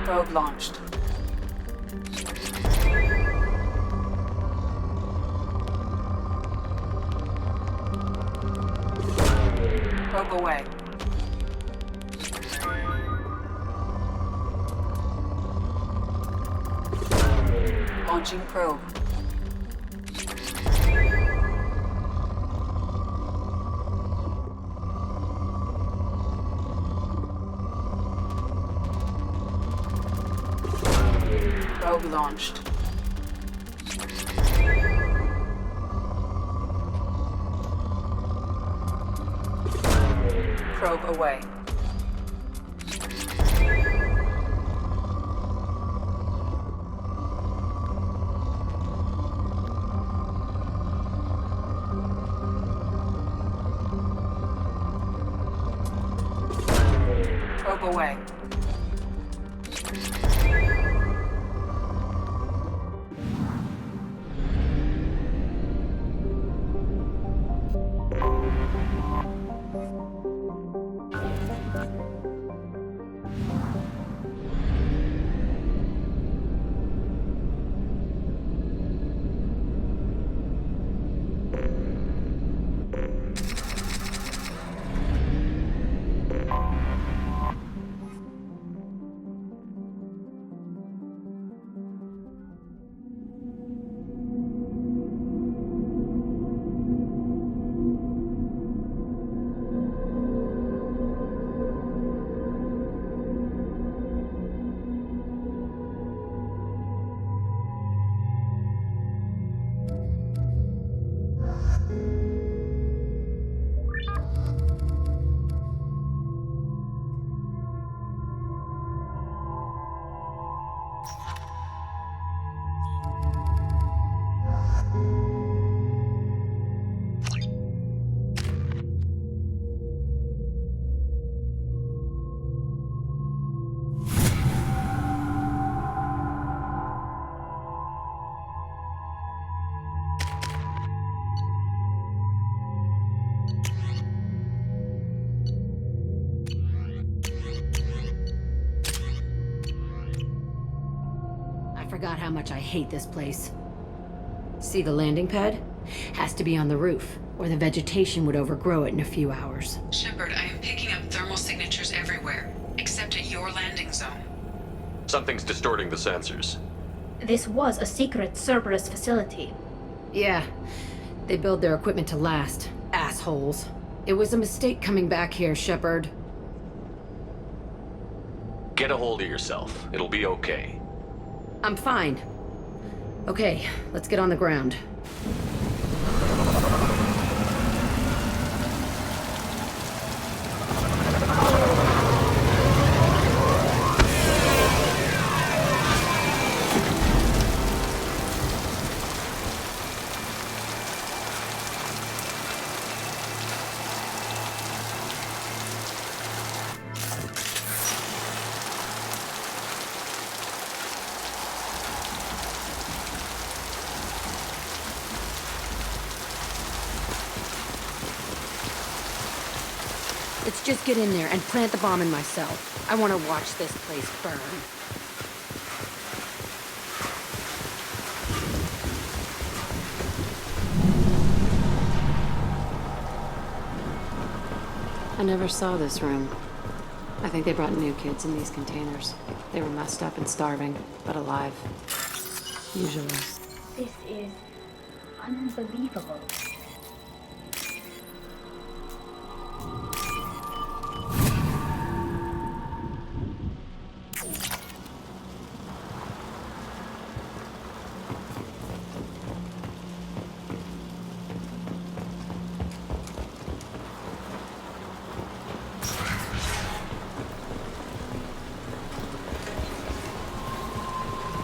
Probe launched. Probe away. Launching probe. Probe launched. Probe away. Probe away. I forgot how much I hate this place. See the landing pad? Has to be on the roof, or the vegetation would overgrow it in a few hours. Shepard, I am picking up thermal signatures everywhere, except at your landing zone. Something's distorting the sensors. This was a secret Cerberus facility. Yeah, they build their equipment to last. Assholes. It was a mistake coming back here, Shepard. Get a hold of yourself. It'll be okay. I'm fine. Okay, let's get on the ground. Let's just get in there and plant the bomb in myself. I want to watch this place burn. I never saw this room. I think they brought new kids in these containers. They were messed up and starving, but alive. Usually. This is unbelievable.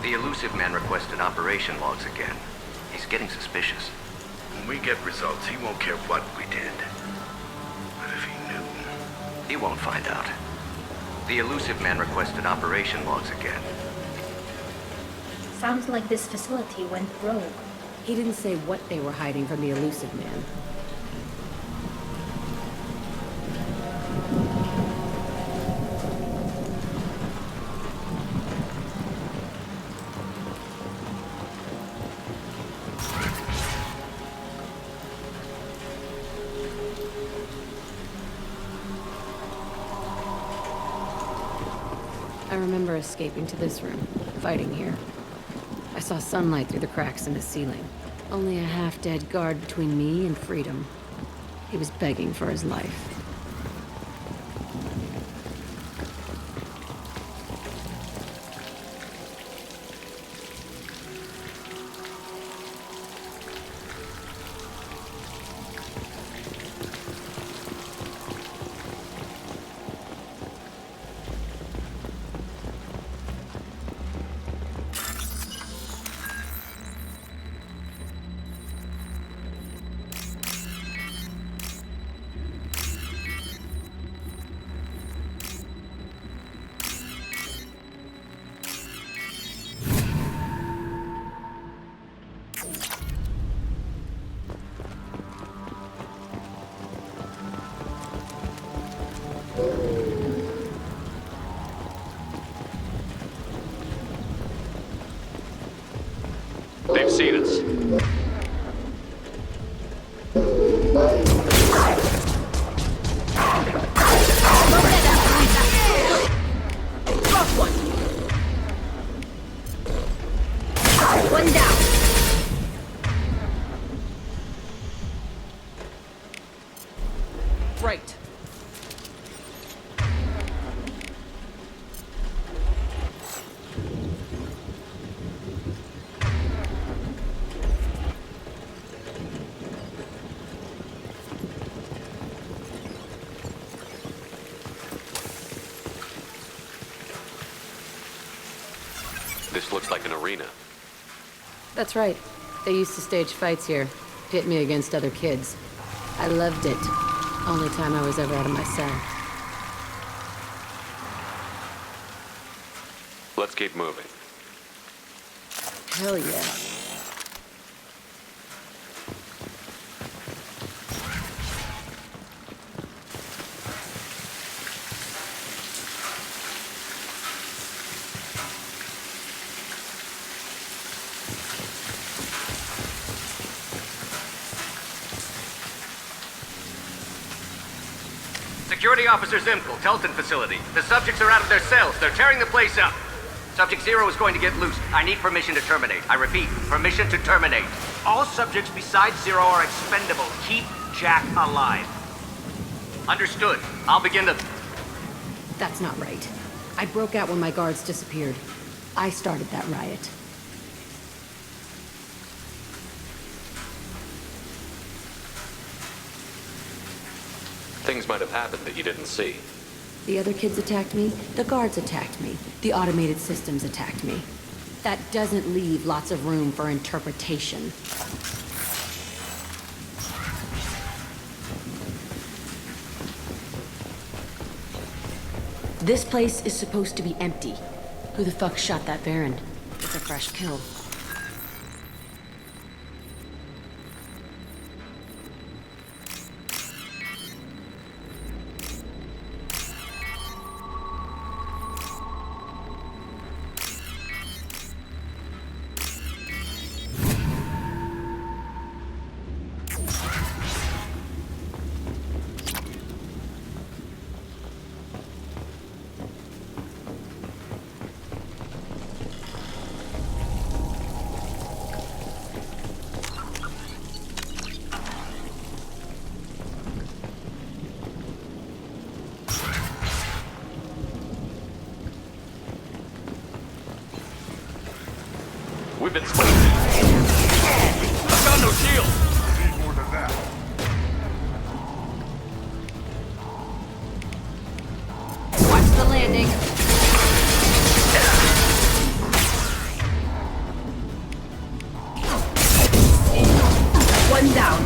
The elusive man requested operation logs again. He's getting suspicious. When we get results, he won't care what we did. But if he knew... He won't find out. The elusive man requested operation logs again. Sounds like this facility went rogue. He didn't say what they were hiding from the elusive man. I remember escaping to this room, fighting here. I saw sunlight through the cracks in the ceiling. Only a half-dead guard between me and freedom. He was begging for his life. They've seen us. One down. Right. This looks like an arena. That's right. They used to stage fights here, pit me against other kids. I loved it. Only time I was ever out of my cell. Let's keep moving. Hell yeah. Security Officer Zimkel, Telton facility. The subjects are out of their cells. They're tearing the place up. Subject Zero is going to get loose. I need permission to terminate. I repeat, permission to terminate. All subjects besides Zero are expendable. Keep Jack alive. Understood. I'll begin the... That's not right. I broke out when my guards disappeared. I started that riot. Things might have happened that you didn't see. The other kids attacked me, the guards attacked me, the automated systems attacked me. That doesn't leave lots of room for interpretation. This place is supposed to be empty. Who the fuck shot that Baron? It's a fresh kill. We've been spotted. I've got no shield. Need more than that. Watch the landing. One down.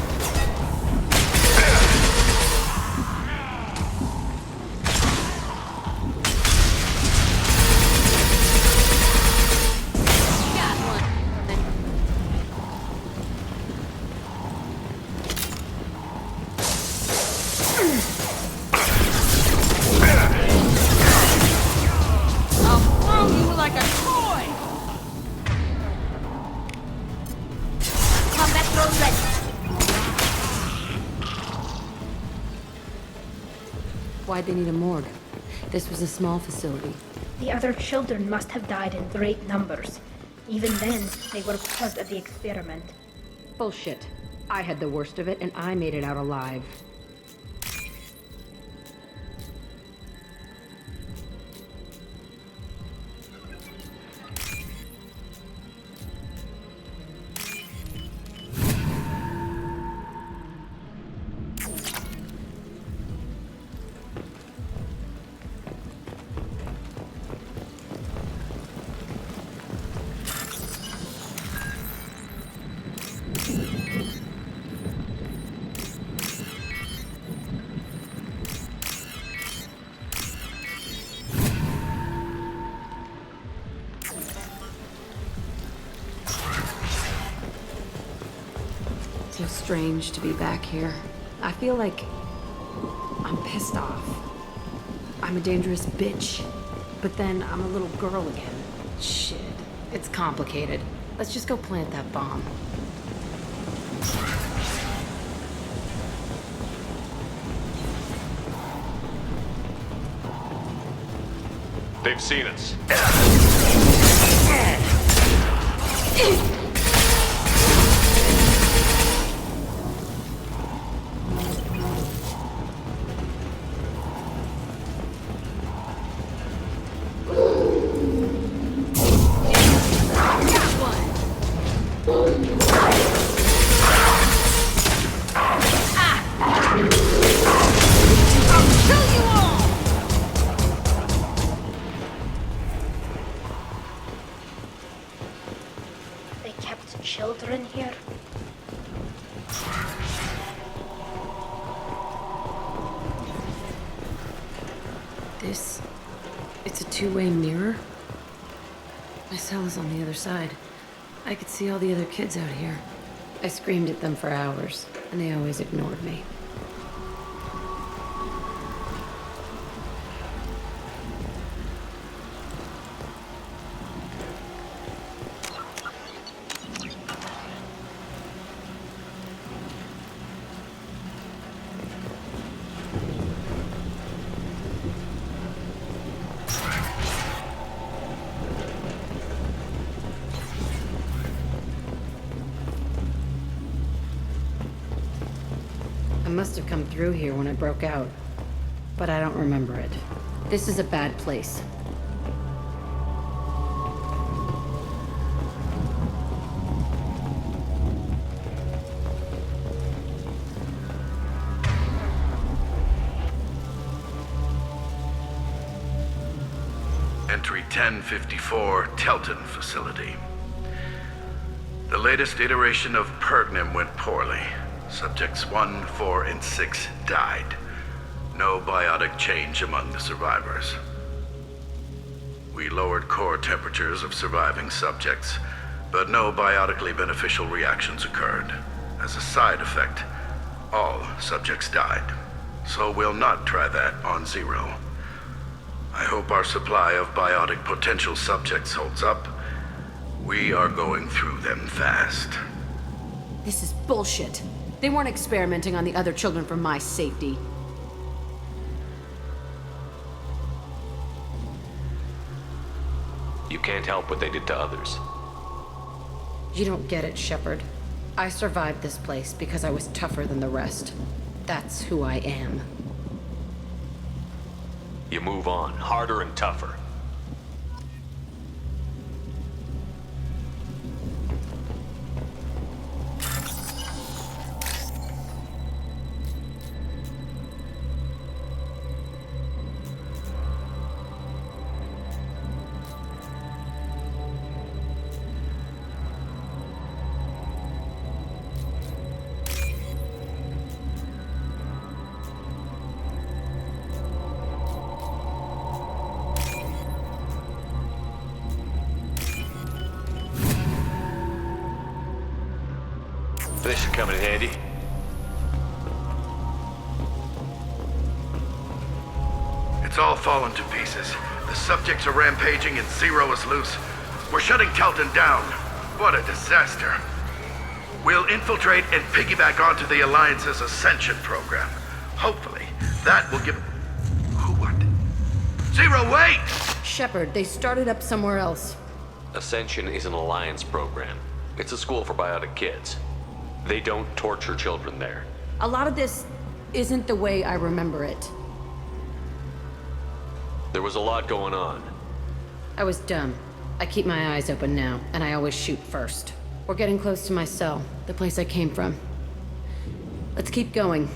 Why'd they need a morgue? This was a small facility. The other children must have died in great numbers. Even then, they were part of the experiment. Bullshit. I had the worst of it, and I made it out alive. So strange to be back here. I feel like I'm pissed off. I'm a dangerous bitch. But then I'm a little girl again. Shit. It's complicated. Let's just go plant that bomb. They've seen us. They kept children here. It's a two-way mirror? My cell is on the other side. I could see all the other kids out here. I screamed at them for hours, and they always ignored me. I must have come through here when I broke out, but I don't remember it. This is a bad place. Entry 1054, Telton facility. The latest iteration of Pergnim went poorly. Subjects 1, 4, and 6 died. No biotic change among the survivors. We lowered core temperatures of surviving subjects, but no biotically beneficial reactions occurred. As a side effect, all subjects died. So we'll not try that on Zero. I hope our supply of biotic potential subjects holds up. We are going through them fast. This is bullshit. They weren't experimenting on the other children for my safety. You can't help what they did to others. You don't get it, Shepard. I survived this place because I was tougher than the rest. That's who I am. You move on, harder and tougher. This should come in handy. It's all fallen to pieces. The subjects are rampaging and Zero is loose. We're shutting Telton down. What a disaster. We'll infiltrate and piggyback onto the Alliance's Ascension program. Hopefully, that will give... What? Zero, wait! Shepard, they started up somewhere else. Ascension is an Alliance program. It's a school for biotic kids. They don't torture children there. A lot of this isn't the way I remember it. There was a lot going on. I was dumb. I keep my eyes open now, and I always shoot first. We're getting close to my cell, the place I came from. Let's keep going.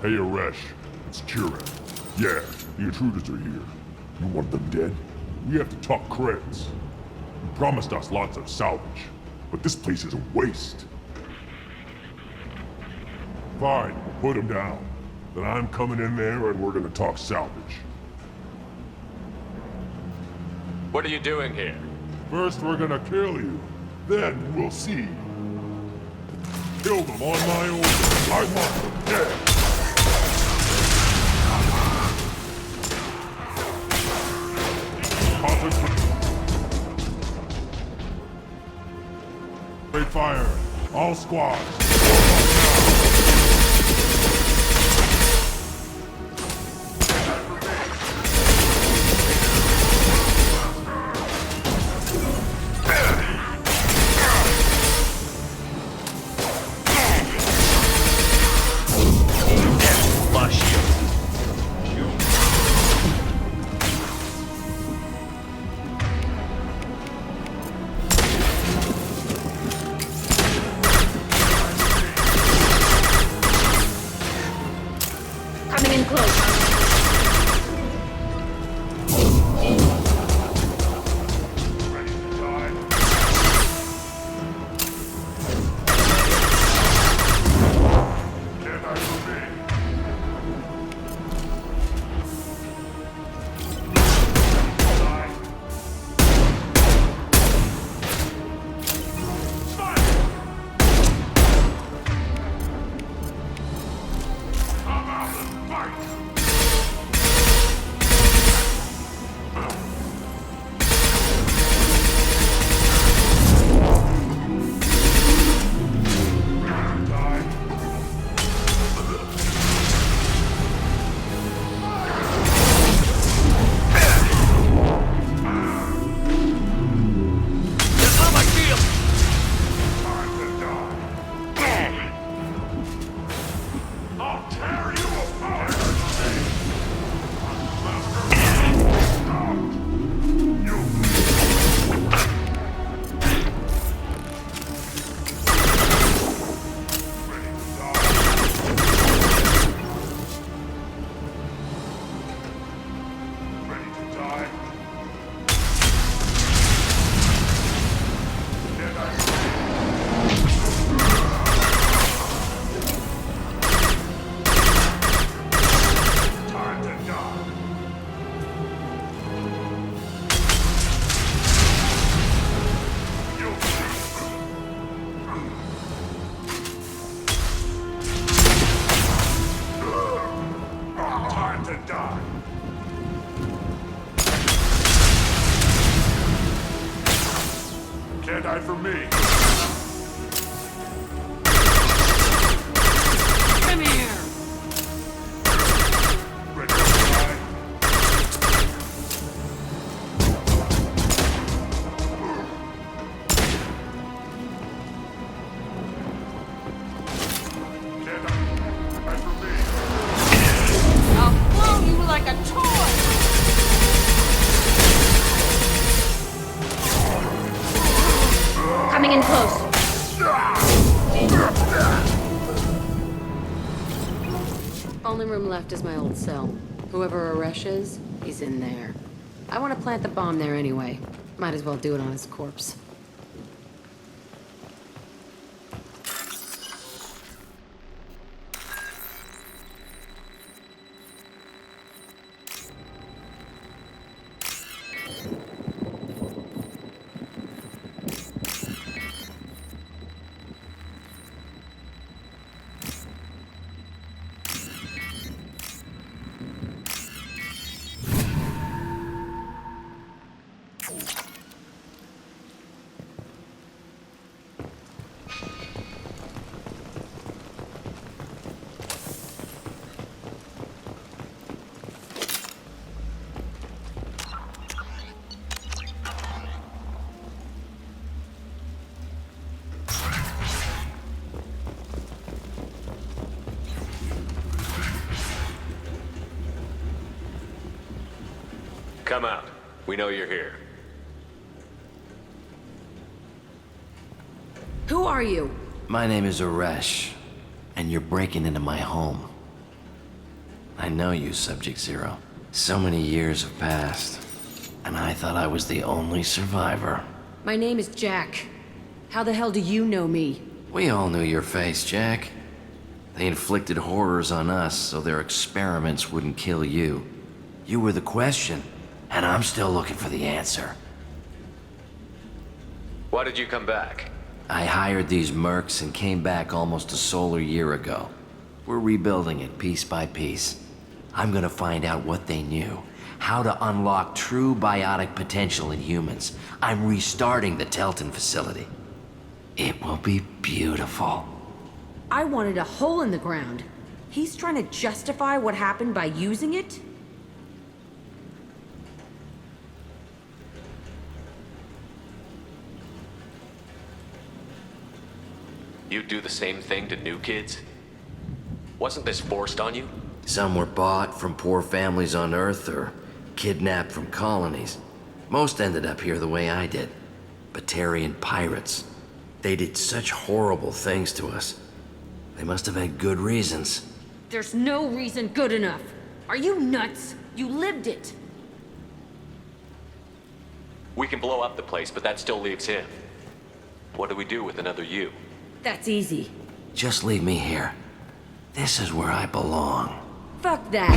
Hey, Aresh. It's Kira. Yeah, the intruders are here. You want them dead? We have to talk credits. You promised us lots of salvage, but this place is a waste. Fine, put them down. Then I'm coming in there and we're gonna talk salvage. What are you doing here? First we're gonna kill you, then we'll see. Kill them on my order. I want them dead. Concentrate fire. All squads. Coming in close. Can't hide from me. Come here! Ready to die? Can't hide from me. I'll blow you like a toy! Coming in close. Only room left is my old cell. Whoever Aresh is, he's in there. I want to plant the bomb there anyway. Might as well do it on his corpse. Come out. We know you're here. Who are you? My name is Aresh, and you're breaking into my home. I know you, Subject Zero. So many years have passed, and I thought I was the only survivor. My name is Jack. How the hell do you know me? We all knew your face, Jack. They inflicted horrors on us so their experiments wouldn't kill you. You were the question, and I'm still looking for the answer. Why did you come back? I hired these mercs and came back almost a solar year ago. We're rebuilding it piece by piece. I'm gonna find out what they knew. How to unlock true biotic potential in humans. I'm restarting the Telton facility. It will be beautiful. I wanted a hole in the ground. He's trying to justify what happened by using it? You'd do the same thing to new kids? Wasn't this forced on you? Some were bought from poor families on Earth or kidnapped from colonies. Most ended up here the way I did. Batarian pirates. They did such horrible things to us. They must have had good reasons. There's no reason good enough. Are you nuts? You lived it. We can blow up the place, but that still leaves him. What do we do with another you? That's easy. Just leave me here. This is where I belong. Fuck that.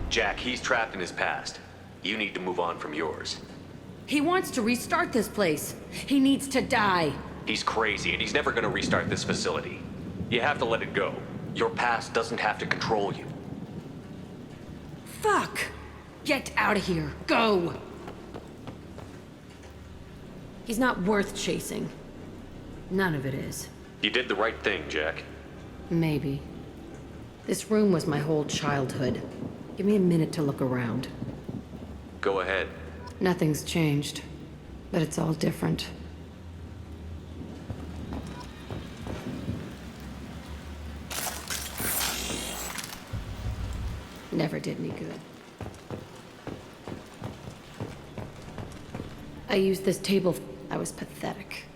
Jack, he's trapped in his past. You need to move on from yours. He wants to restart this place. He needs to die. He's crazy, and he's never gonna restart this facility. You have to let it go. Your past doesn't have to control you. Fuck. Get out of here. Go. He's not worth chasing. None of it is. You did the right thing, Jack. Maybe. This room was my whole childhood. Give me a minute to look around. Go ahead. Nothing's changed, but it's all different. Never did me good. I used this table. I was pathetic.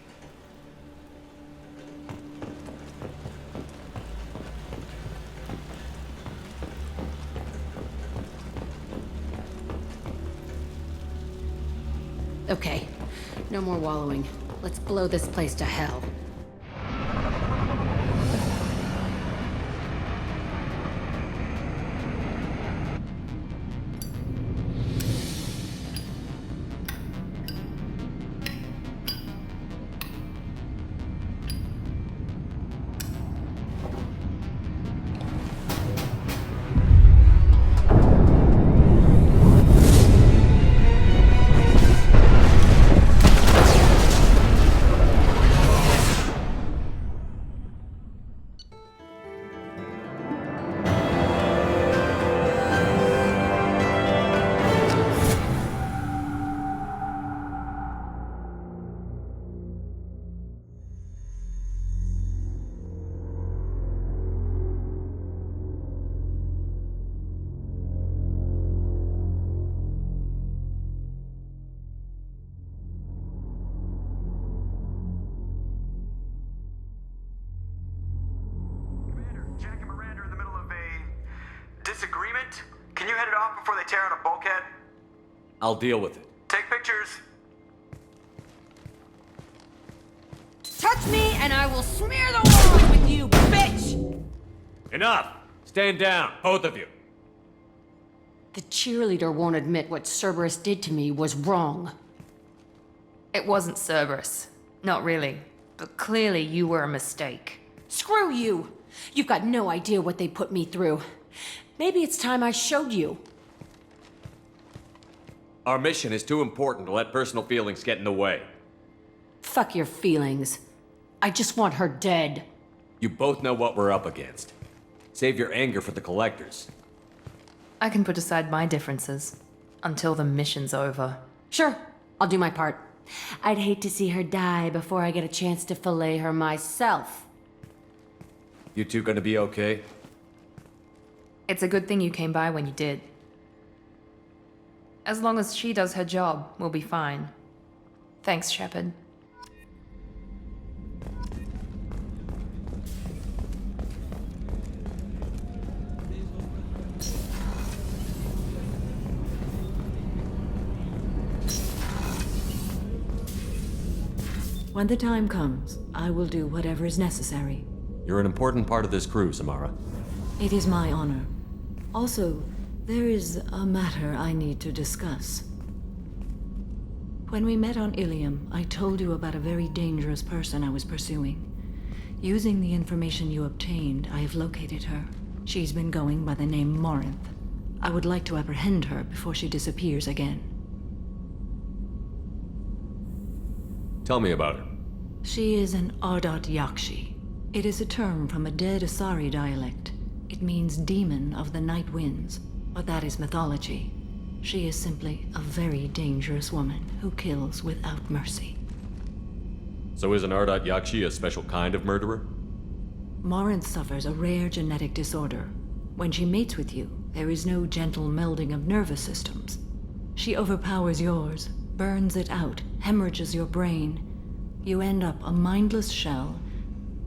Okay, no more wallowing. Let's blow this place to hell. Disagreement? Can you head it off before they tear out a bulkhead? I'll deal with it. Take pictures. Touch me and I will smear the walls with you, bitch! Enough! Stand down, both of you. The cheerleader won't admit what Cerberus did to me was wrong. It wasn't Cerberus. Not really. But clearly you were a mistake. Screw you! You've got no idea what they put me through. Maybe it's time I showed you. Our mission is too important to let personal feelings get in the way. Fuck your feelings. I just want her dead. You both know what we're up against. Save your anger for the collectors. I can put aside my differences until the mission's over. Sure, I'll do my part. I'd hate to see her die before I get a chance to fillet her myself. You two gonna be okay? It's a good thing you came by when you did. As long as she does her job, we'll be fine. Thanks, Shepard. When the time comes, I will do whatever is necessary. You're an important part of this crew, Samara. It is my honor. Also, there is a matter I need to discuss. When we met on Ilium, I told you about a very dangerous person I was pursuing. Using the information you obtained, I have located her. She's been going by the name Morinth. I would like to apprehend her before she disappears again. Tell me about her. She is an Ardat Yakshi. It is a term from a dead Asari dialect. It means demon of the night winds, but that is mythology. She is simply a very dangerous woman who kills without mercy. So is an Ardat Yakshi a special kind of murderer? Morinth suffers a rare genetic disorder. When she mates with you, there is no gentle melding of nervous systems. She overpowers yours, burns it out, hemorrhages your brain. You end up a mindless shell,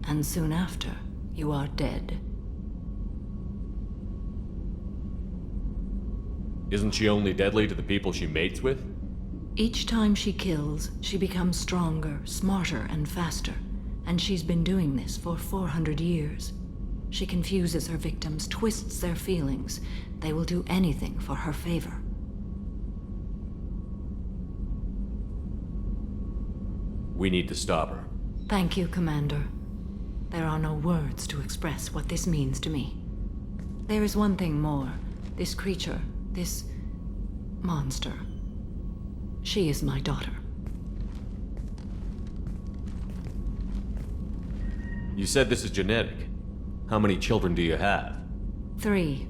and soon after, you are dead. Isn't she only deadly to the people she mates with? Each time she kills, she becomes stronger, smarter, and faster. And she's been doing this for 400 years. She confuses her victims, twists their feelings. They will do anything for her favor. We need to stop her. Thank you, Commander. There are no words to express what this means to me. There is one thing more. This creature, this monster. She is my daughter. You said this is genetic. How many children do you have? 3.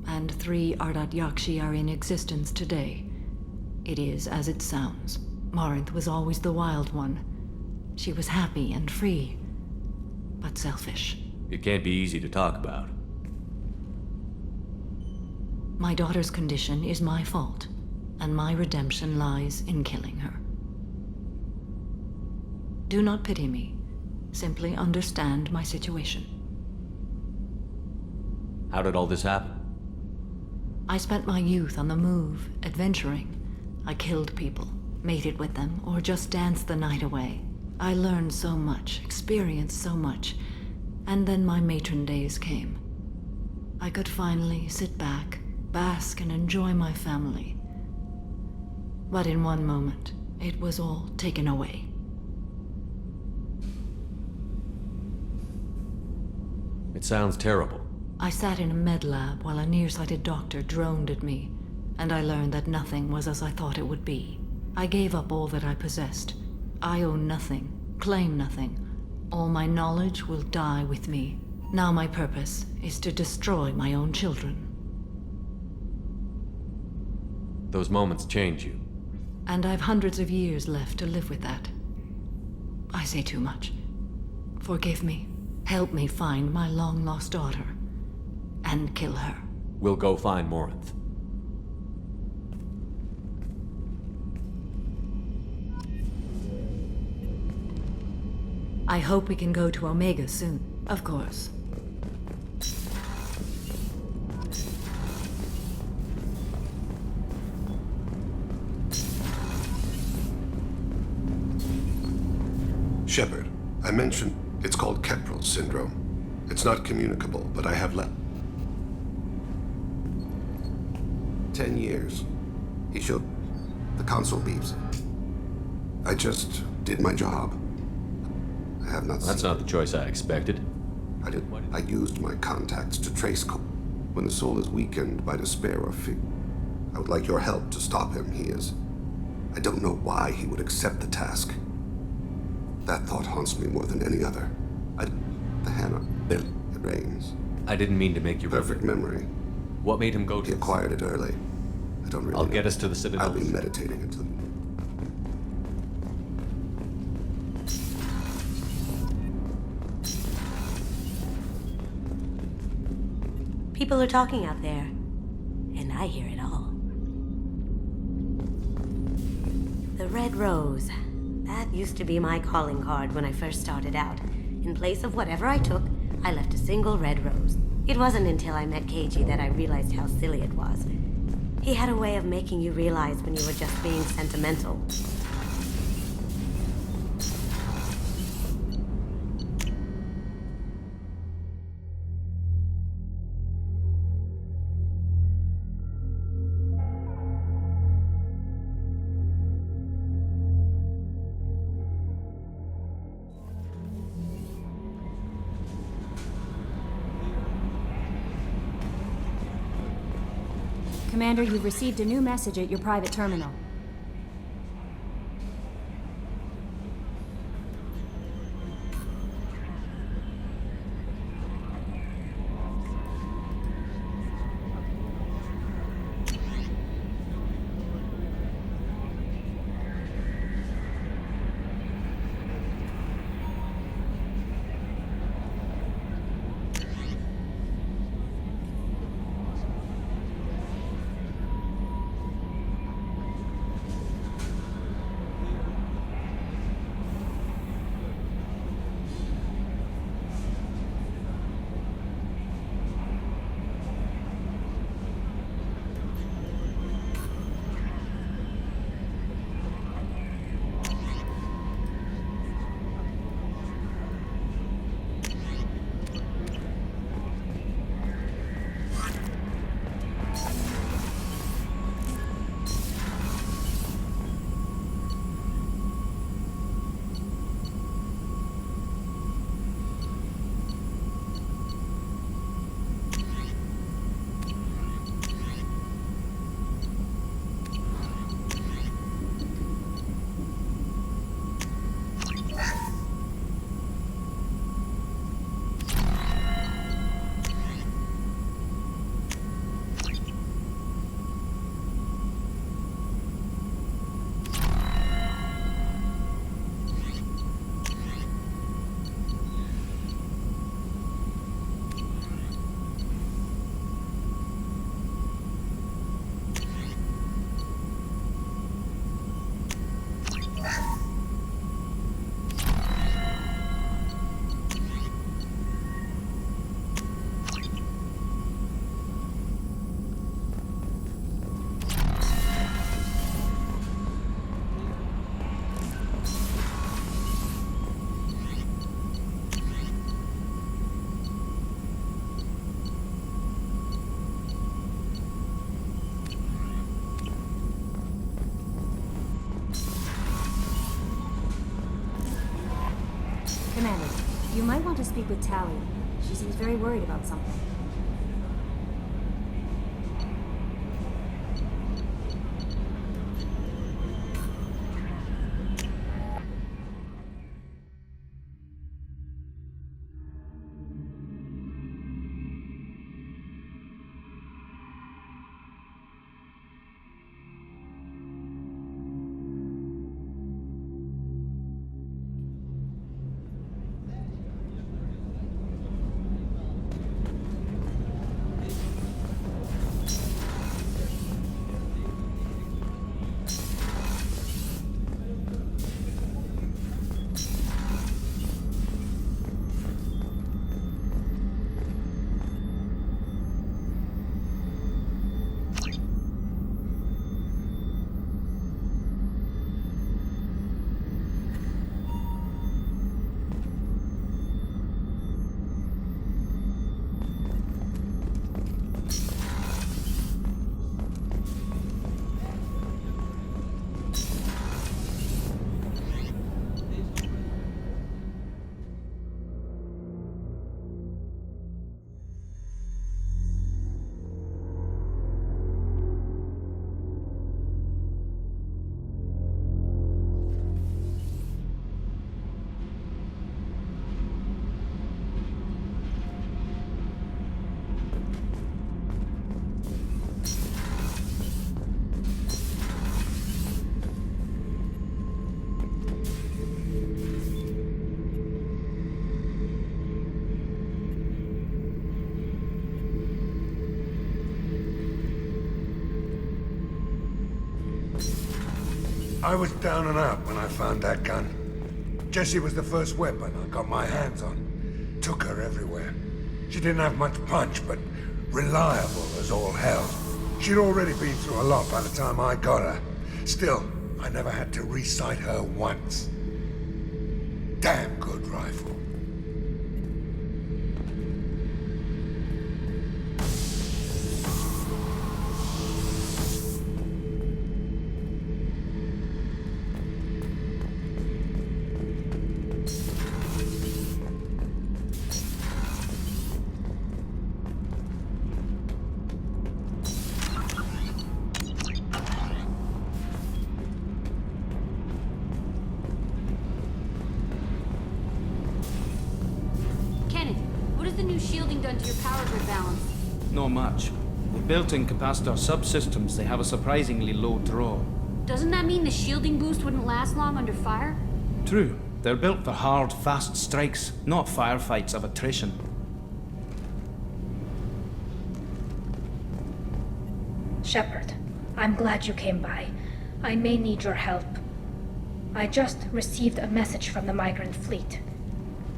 And 3 Ardat Yakshi are in existence today. It is as it sounds. Morinth was always the wild one. She was happy and free, but selfish. It can't be easy to talk about. My daughter's condition is my fault, and my redemption lies in killing her. Do not pity me. Simply understand my situation. How did all this happen? I spent my youth on the move, adventuring. I killed people, mated with them, or just danced the night away. I learned so much, experienced so much, and then my matron days came. I could finally sit back, bask and enjoy my family. But in one moment, it was all taken away. It sounds terrible. I sat in a med lab while a nearsighted doctor droned at me, and I learned that nothing was as I thought it would be. I gave up all that I possessed. I own nothing, claim nothing. All my knowledge will die with me. Now my purpose is to destroy my own children. Those moments change you. And I've hundreds of years left to live with that. I say too much. Forgive me. Help me find my long-lost daughter. And kill her. We'll go find Morinth. I hope we can go to Omega soon, of course. Shepard, I mentioned it's called Keprel syndrome. It's not communicable, but I have 10 years. He showed the console beeps. I just did my job. I have not That's not the choice I expected. I used my contacts to trace when the soul is weakened by despair or fear. I would like your help to stop him. I don't know why he would accept the task. That thought haunts me more than any other. The Hannah, it rains. I didn't mean to make you... Perfect memory. What made him go to... He acquired it early. I don't really I'll know. get us to the Citadel. I'll be meditating until... People are talking out there, and I hear it all. The Red Rose. That used to be my calling card when I first started out. In place of whatever I took, I left a single red rose. It wasn't until I met Keiji that I realized how silly it was. He had a way of making you realize when you were just being sentimental. Commander, you've received a new message at your private terminal. Commander, you might want to speak with Tally. She seems very worried about something. I was down and out when I found that gun. Jessie was the first weapon I got my hands on. Took her everywhere. She didn't have much punch, but reliable as all hell. She'd already been through a lot by the time I got her. Still, I never had to re-sight her once. Damn good rifle. new shielding done to your power grid balance? Not much. With built-in capacitor subsystems, they have a surprisingly low draw. Doesn't that mean the shielding boost wouldn't last long under fire? True. They're built for hard, fast strikes, not firefights of attrition. Shepard, I'm glad you came by. I may need your help. I just received a message from the migrant fleet.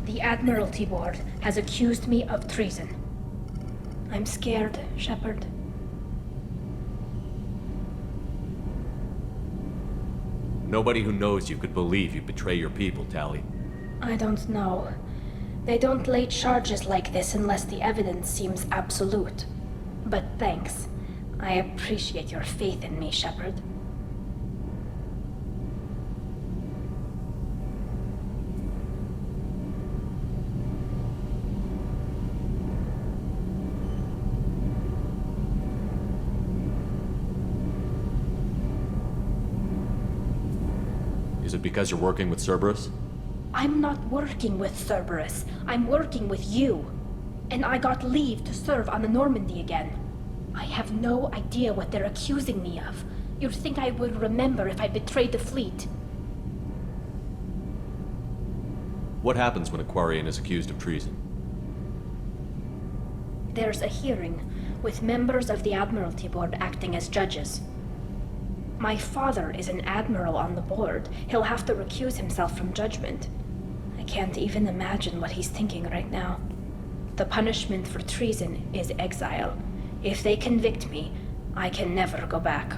The Admiralty Board has accused me of treason. I'm scared, Shepard. Nobody who knows you could believe you betray your people, Tali. I don't know. They don't lay charges like this unless the evidence seems absolute. But thanks. I appreciate your faith in me, Shepard. Is it because you're working with Cerberus? I'm not working with Cerberus. I'm working with you. And I got leave to serve on the Normandy again. I have no idea what they're accusing me of. You'd think I would remember if I betrayed the fleet. What happens when a Quarian is accused of treason? There's a hearing, with members of the Admiralty Board acting as judges. My father is an admiral on the board. He'll have to recuse himself from judgment. I can't even imagine what he's thinking right now. The punishment for treason is exile. If they convict me, I can never go back.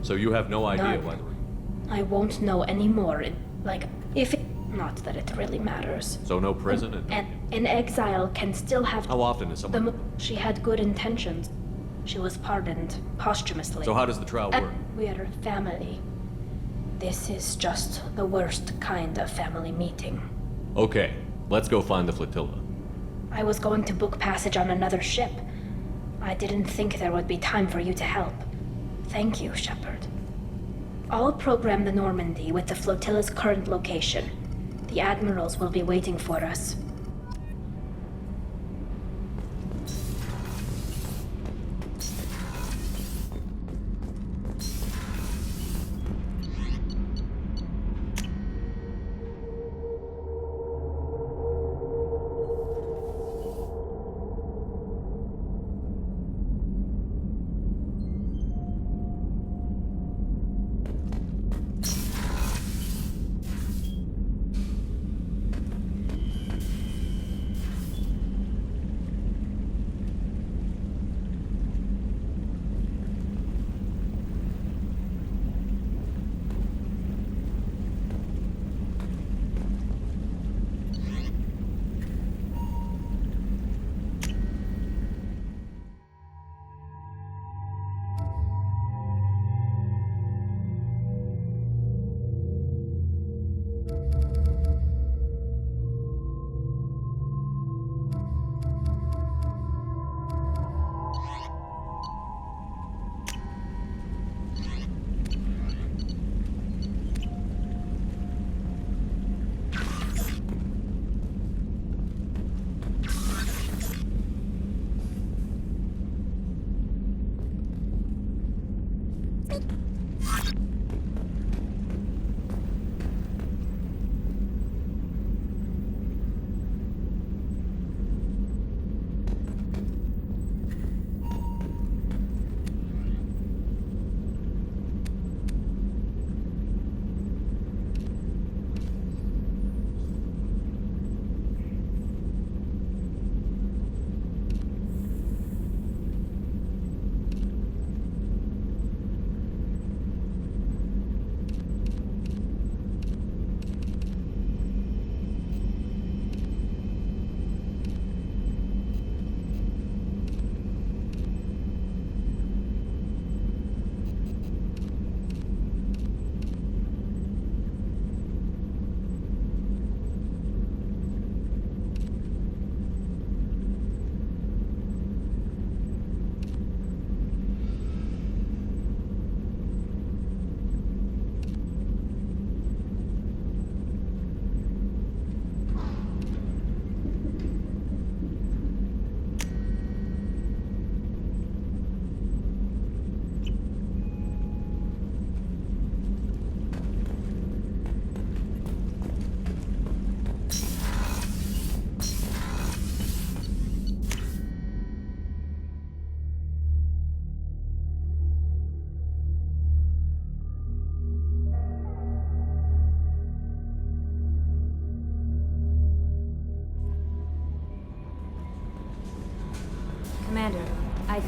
So you have no idea None. whether... I won't know anymore. Not that it really matters. So no prison and... An exile can still have... How often is someone... She had good intentions. She was pardoned posthumously. So how does the trial work? We are family. This is just the worst kind of family meeting. Okay, let's go find the flotilla. I was going to book passage on another ship. I didn't think there would be time for you to help. Thank you, Shepard. I'll program the Normandy with the flotilla's current location. The admirals will be waiting for us.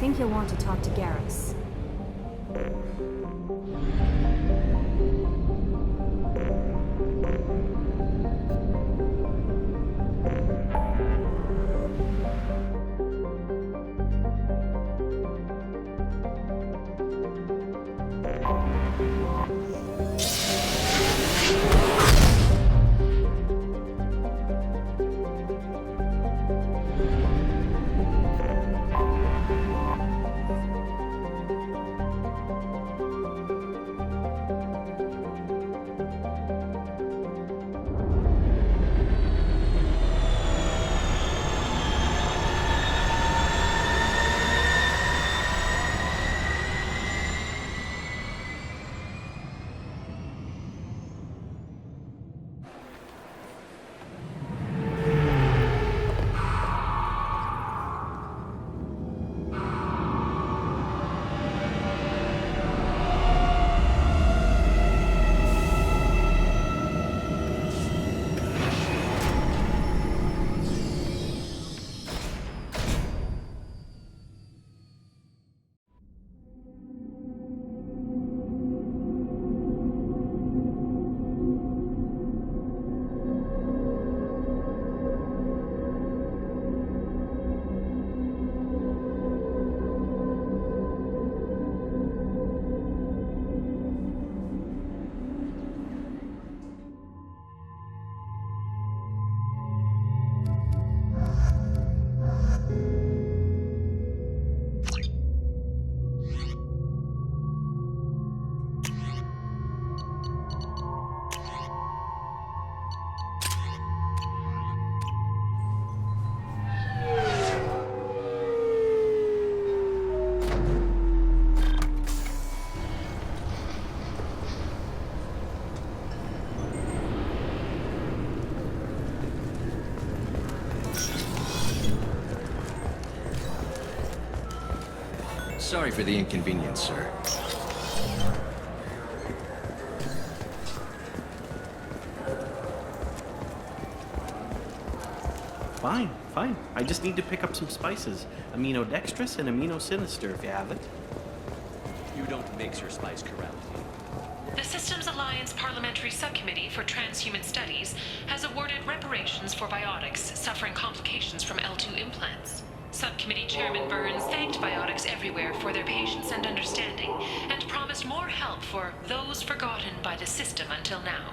think you'll want to talk to Garrus. Sorry for the inconvenience, sir. Fine, fine. I just need to pick up some spices. Aminodextrous and aminosinister, if you have it. You don't mix your spice correctly. The Systems Alliance Parliamentary Subcommittee for Transhuman Studies has awarded reparations for biotics suffering complications from L2 implants. Subcommittee Chairman Burns thanked biotics everywhere for their patience and understanding, and promised more help for those forgotten by the system until now.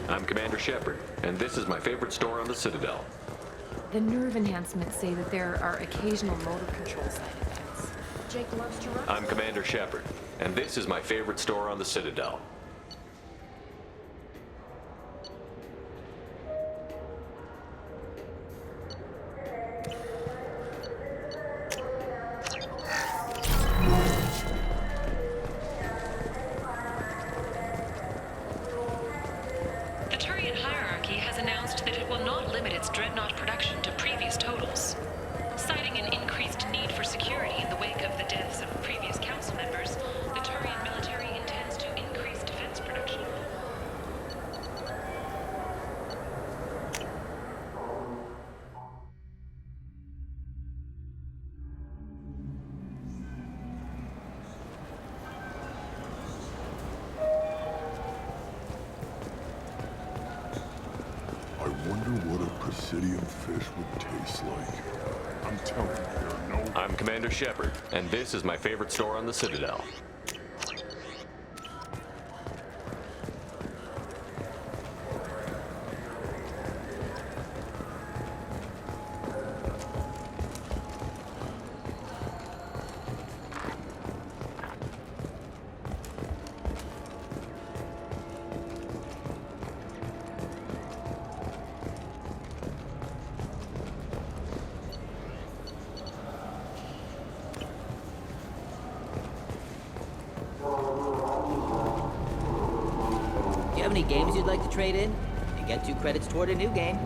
I'm Commander Shepard, and this is my favorite store on the Citadel. The nerve enhancements say that there are occasional motor control side effects. Jake loves to run. I'm Commander Shepard, and this is my favorite store on the Citadel. The Turian hierarchy has announced that it will not limit its dreadnought production to previous totals. Citing an increased need for security in the wake of the deaths of previous council members, the Turian military intends to increase defense production. I wonder what a Presidium fish would taste like. I'm telling you, there are no... I'm Commander Shepard, and this is my favorite store on the Citadel. any games you'd like to trade in? You get 2 credits toward a new game.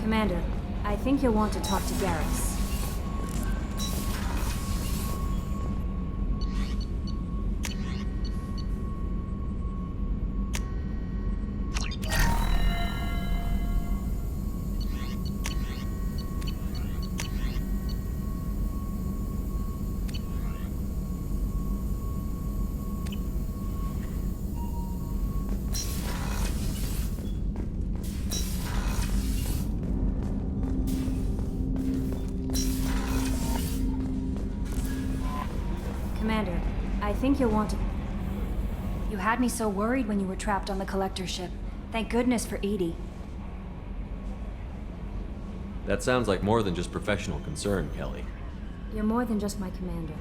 Commander, I think you'll want to talk to Garrus. Commander, I think you'll want to... You had me so worried when you were trapped on the Collector ship. Thank goodness for Edie. That sounds like more than just professional concern, Kelly. You're more than just my commander.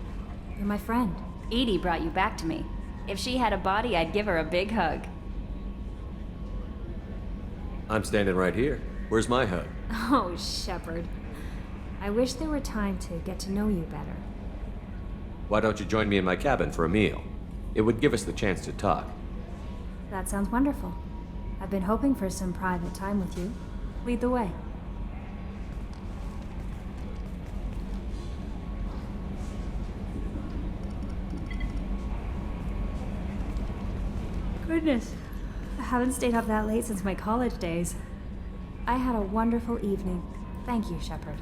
You're my friend. Edie brought you back to me. If she had a body, I'd give her a big hug. I'm standing right here. Where's my hug? Oh, Shepard. I wish there were time to get to know you better. Why don't you join me in my cabin for a meal? It would give us the chance to talk. That sounds wonderful. I've been hoping for some private time with you. Lead the way. Goodness, I haven't stayed up that late since my college days. I had a wonderful evening. Thank you, Shepard.